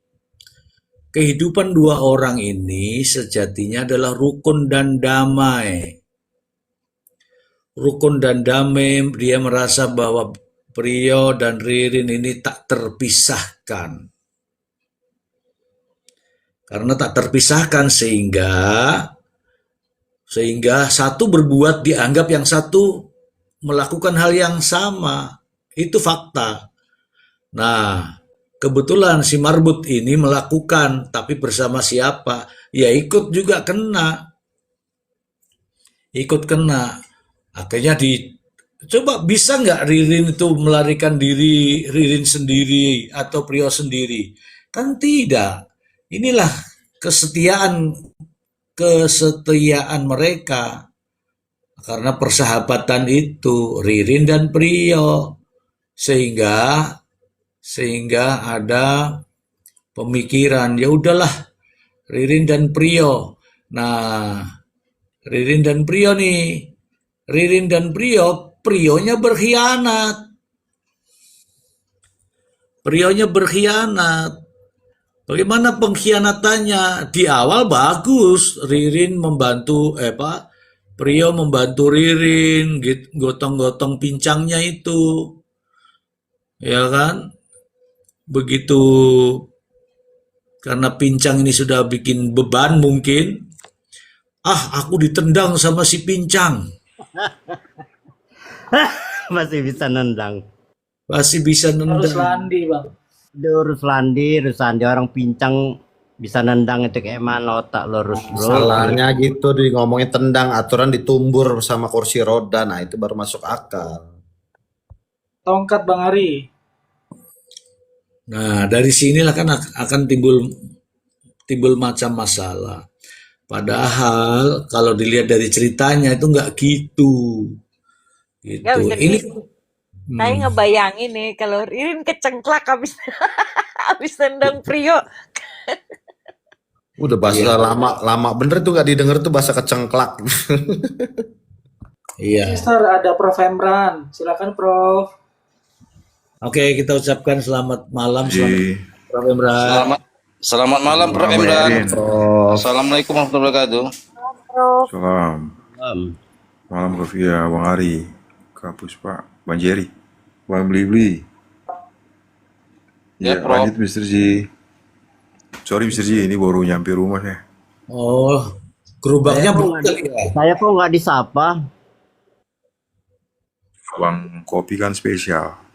[SPEAKER 3] Kehidupan dua orang ini sejatinya adalah rukun dan damai. Rukun dan damai, dia merasa bahwa Prio dan Ririn ini tak terpisahkan. Karena tak terpisahkan sehingga satu berbuat dianggap yang satu melakukan hal yang sama. Itu fakta. Nah, kebetulan si marbut ini melakukan, tapi bersama siapa? Ya ikut juga kena. Ikut kena. Akhirnya coba bisa nggak Ririn itu melarikan diri Ririn sendiri atau Prio sendiri? Kan tidak. Inilah kesetiaan mereka. Karena persahabatan itu Ririn dan Prio. Sehingga ada pemikiran, ya udahlah Ririn dan Prio. Nah, Ririn dan Prio nih. Ririn dan Prionya berkhianat. Prionya berkhianat. Bagaimana pengkhianatannya? Di awal bagus, Ririn membantu Prio membantu Ririn, gotong-gotong pincangnya itu. Ya kan? Begitu karena pincang ini sudah bikin beban mungkin. Aku ditendang sama si pincang.
[SPEAKER 2] Masih bisa nendang.
[SPEAKER 3] Masih bisa
[SPEAKER 7] Harus
[SPEAKER 3] nendang.
[SPEAKER 7] landi bang.
[SPEAKER 2] Urus landi orang pincang bisa nendang itu kayak mana otak lurus bro.
[SPEAKER 5] Salahnya gitu di ngomongin tendang, aturan ditumbur sama kursi roda. Nah, itu baru masuk akal.
[SPEAKER 7] Tongkat Bang Ari.
[SPEAKER 3] Nah, dari sinilah kan akan timbul macam masalah. Padahal kalau dilihat dari ceritanya itu nggak gitu.
[SPEAKER 1] Nggak
[SPEAKER 3] Gitu.
[SPEAKER 1] bisa
[SPEAKER 3] Ini
[SPEAKER 1] saya ngebayangin nih kalau Ririn kecengklak habis habis tendang Prio.
[SPEAKER 5] Udah bahasa lama bener tuh gak didengar tuh bahasa kecengklak.
[SPEAKER 3] iya.
[SPEAKER 7] Mister ada Prof Emran. Silakan Prof.
[SPEAKER 3] Oke, kita ucapkan selamat malam, selamat
[SPEAKER 8] Ji,
[SPEAKER 3] Prof. Imran.
[SPEAKER 4] Selamat malam Prof.
[SPEAKER 8] malam Bang
[SPEAKER 4] Imran.
[SPEAKER 8] Erin.
[SPEAKER 5] Prof.
[SPEAKER 4] Assalamualaikum warahmatullahi wabarakatuh.
[SPEAKER 8] Salam.
[SPEAKER 2] Am.
[SPEAKER 8] Malam Rafia, Bang Ari, Kak Puspa, Bang Jerry, Bang Bli.
[SPEAKER 4] Ya,
[SPEAKER 8] Ya,
[SPEAKER 4] Prof.
[SPEAKER 8] lanjut Mr. Ji. Sorry Mr. Ji, ini baru nyampe rumah saya.
[SPEAKER 3] Oh,
[SPEAKER 2] Saya
[SPEAKER 3] gerobaknya
[SPEAKER 2] kok
[SPEAKER 3] belum
[SPEAKER 2] nggak
[SPEAKER 3] kali ya?
[SPEAKER 2] saya kok nggak disapa?
[SPEAKER 8] Bang kopi kan spesial.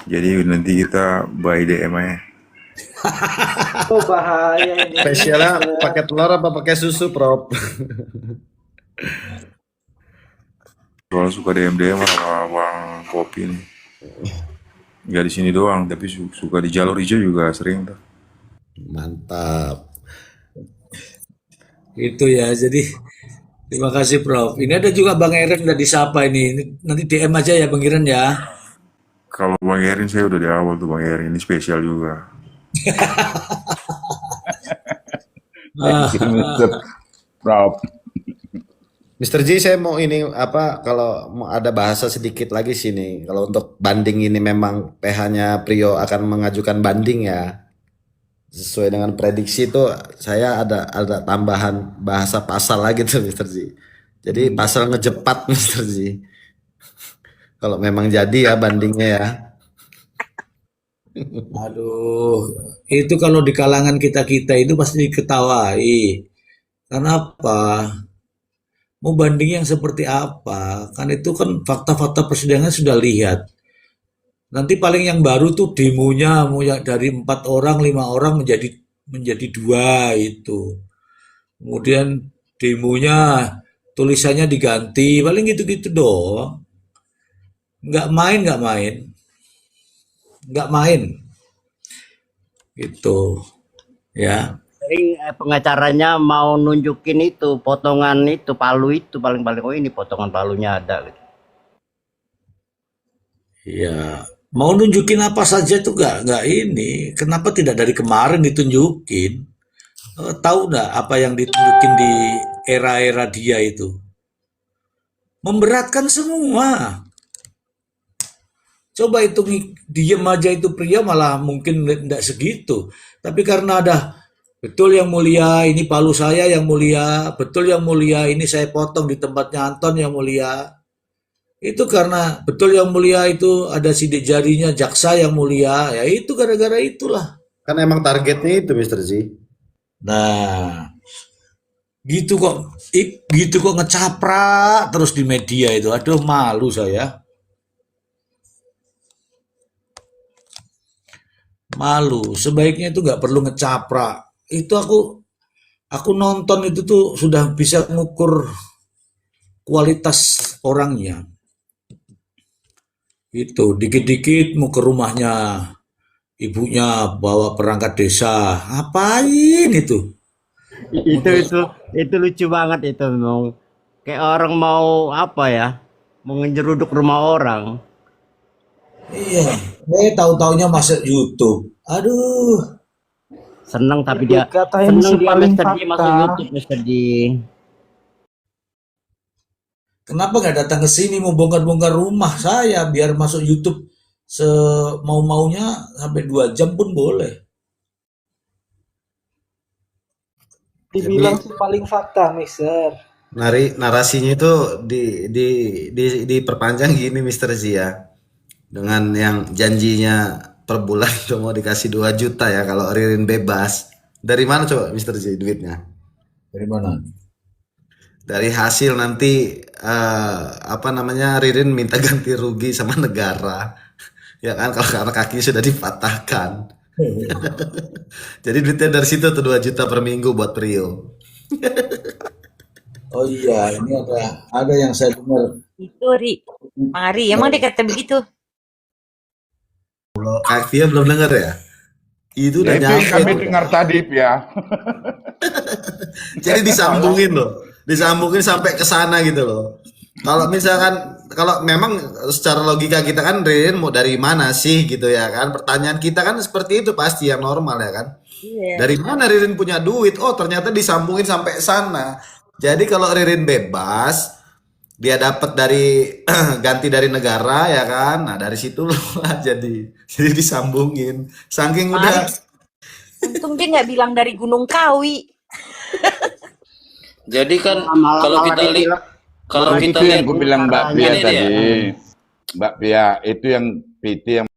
[SPEAKER 8] Jadi nanti kita by DM aja.
[SPEAKER 7] Oh bahaya ini.
[SPEAKER 5] Spesialnya pakai telur apa pakai susu, Prof?
[SPEAKER 8] Soalnya suka DM sama Bang kopi nih. Nggak di sini doang, tapi suka di jalur hijau juga sering tuh.
[SPEAKER 5] Mantap.
[SPEAKER 3] Itu ya, jadi terima kasih Prof. Ini ada juga Bang Eren udah disapa ini. Nanti DM aja ya Bang Eren ya.
[SPEAKER 8] Kalau Bang Erin saya udah di awal tuh Bang Erin, ini spesial juga.
[SPEAKER 3] Ah,
[SPEAKER 6] Mr. Prof.
[SPEAKER 5] Mr. J, saya mau ini apa kalau mau ada bahasa sedikit lagi sini. Kalau untuk banding ini memang PH-nya Prio akan mengajukan banding ya. Sesuai dengan prediksi itu saya ada tambahan bahasa pasal lagi tuh Mr. J. Jadi pasal ngejepat Mr. J. Kalau memang jadi ya bandingnya ya.
[SPEAKER 3] aduh, itu kalau di kalangan kita-kita itu pasti diketawai. Karena apa? Mau banding yang seperti apa? Kan itu kan fakta-fakta persidangan sudah lihat. Nanti paling yang baru tuh demonya mau dari 4 orang, 5 orang menjadi 2 itu. Kemudian demonya tulisannya diganti, paling gitu-gitu doang. Nggak main, nggak main, gitu, ya.
[SPEAKER 2] Jadi pengacaranya mau nunjukin itu potongan itu palu itu paling-paling oh ini potongan palunya ada gitu.
[SPEAKER 3] Iya, mau nunjukin apa saja tuh nggak ini. Kenapa tidak dari kemarin ditunjukin? Tahu nggak apa yang ditunjukin di era-era dia itu? Memberatkan semua. Coba itu diem aja itu pria malah mungkin tidak segitu. Tapi karena ada betul yang mulia ini palu saya yang mulia, betul yang mulia ini saya potong di tempatnya Anton yang mulia. Itu karena betul yang mulia itu ada sidik jarinya jaksa yang mulia. Ya itu gara-gara itulah.
[SPEAKER 5] Kan emang targetnya itu Mr. J.
[SPEAKER 3] Nah, gitu kok ngecaprak terus di media itu. Aduh malu saya. Malu. Sebaiknya itu nggak perlu ngecaprak. Itu aku nonton itu tuh sudah bisa mengukur kualitas orangnya. Itu dikit-dikit mau ke rumahnya ibunya bawa perangkat desa. Ngapain itu?
[SPEAKER 2] Itu lucu banget itu memang kayak orang mau apa ya? Mau ngejeruduk rumah orang.
[SPEAKER 3] Iya, tahu-taunya masuk YouTube. Aduh,
[SPEAKER 2] Seneng tapi dia
[SPEAKER 7] Dikatain si paling
[SPEAKER 2] Mr. J masuk
[SPEAKER 7] fakta.
[SPEAKER 2] YouTube Mr. J.
[SPEAKER 3] kenapa nggak datang ke sini mau bongkar-bongkar rumah saya biar masuk YouTube semau-maunya sampai 2 jam pun boleh.
[SPEAKER 7] Dibilang
[SPEAKER 5] Jadi
[SPEAKER 7] si paling fakta, Mister.
[SPEAKER 5] narasinya itu diperpanjang gini Mr. J ya. Dengan yang janjinya per bulan itu mau dikasih 2 juta ya kalau Ririn bebas. Dari mana coba Mr. J duitnya?
[SPEAKER 3] Dari mana?
[SPEAKER 5] Dari hasil nanti apa namanya Ririn minta ganti rugi sama negara. Ya kan kalau karena kaki sudah dipatahkan. Jadi duitnya dari situ tuh 2 juta per minggu buat Prio.
[SPEAKER 3] Oh iya, ini ada yang saya dengar.
[SPEAKER 1] Itu Ri, Bang Ari, emang dia kata begitu?
[SPEAKER 5] Kak Tia belum dengar ya? Itu udah
[SPEAKER 6] Ya, itu
[SPEAKER 5] nyampe
[SPEAKER 6] yang kami
[SPEAKER 5] tuh.
[SPEAKER 6] dengar tadi ya.
[SPEAKER 5] Jadi disambungin loh. Disambungin sampai ke sana gitu loh. Kalau misalkan kalau memang secara logika kita kan Ririn mau dari mana sih gitu ya kan? Pertanyaan kita kan seperti itu pasti yang normal ya kan?
[SPEAKER 1] Iya.
[SPEAKER 5] Dari mana Ririn punya duit? Oh, ternyata disambungin sampai sana. Jadi kalau Ririn bebas, dia dapat dari ganti dari negara ya kan. Nah, dari situ lah jadi disambungin. Saking udah
[SPEAKER 1] Untung dia nggak bilang dari Gunung Kawi.
[SPEAKER 4] Jadi kan
[SPEAKER 2] Malah
[SPEAKER 4] kalau
[SPEAKER 2] malah
[SPEAKER 4] kita lihat
[SPEAKER 2] dibilang
[SPEAKER 4] kalau
[SPEAKER 2] malah
[SPEAKER 4] kita
[SPEAKER 6] Itu yang
[SPEAKER 4] lihat
[SPEAKER 6] ku bilang Mbak
[SPEAKER 2] caranya
[SPEAKER 6] Pia
[SPEAKER 4] ini dia.
[SPEAKER 6] tadi. Mbak Pia, itu yang PT yang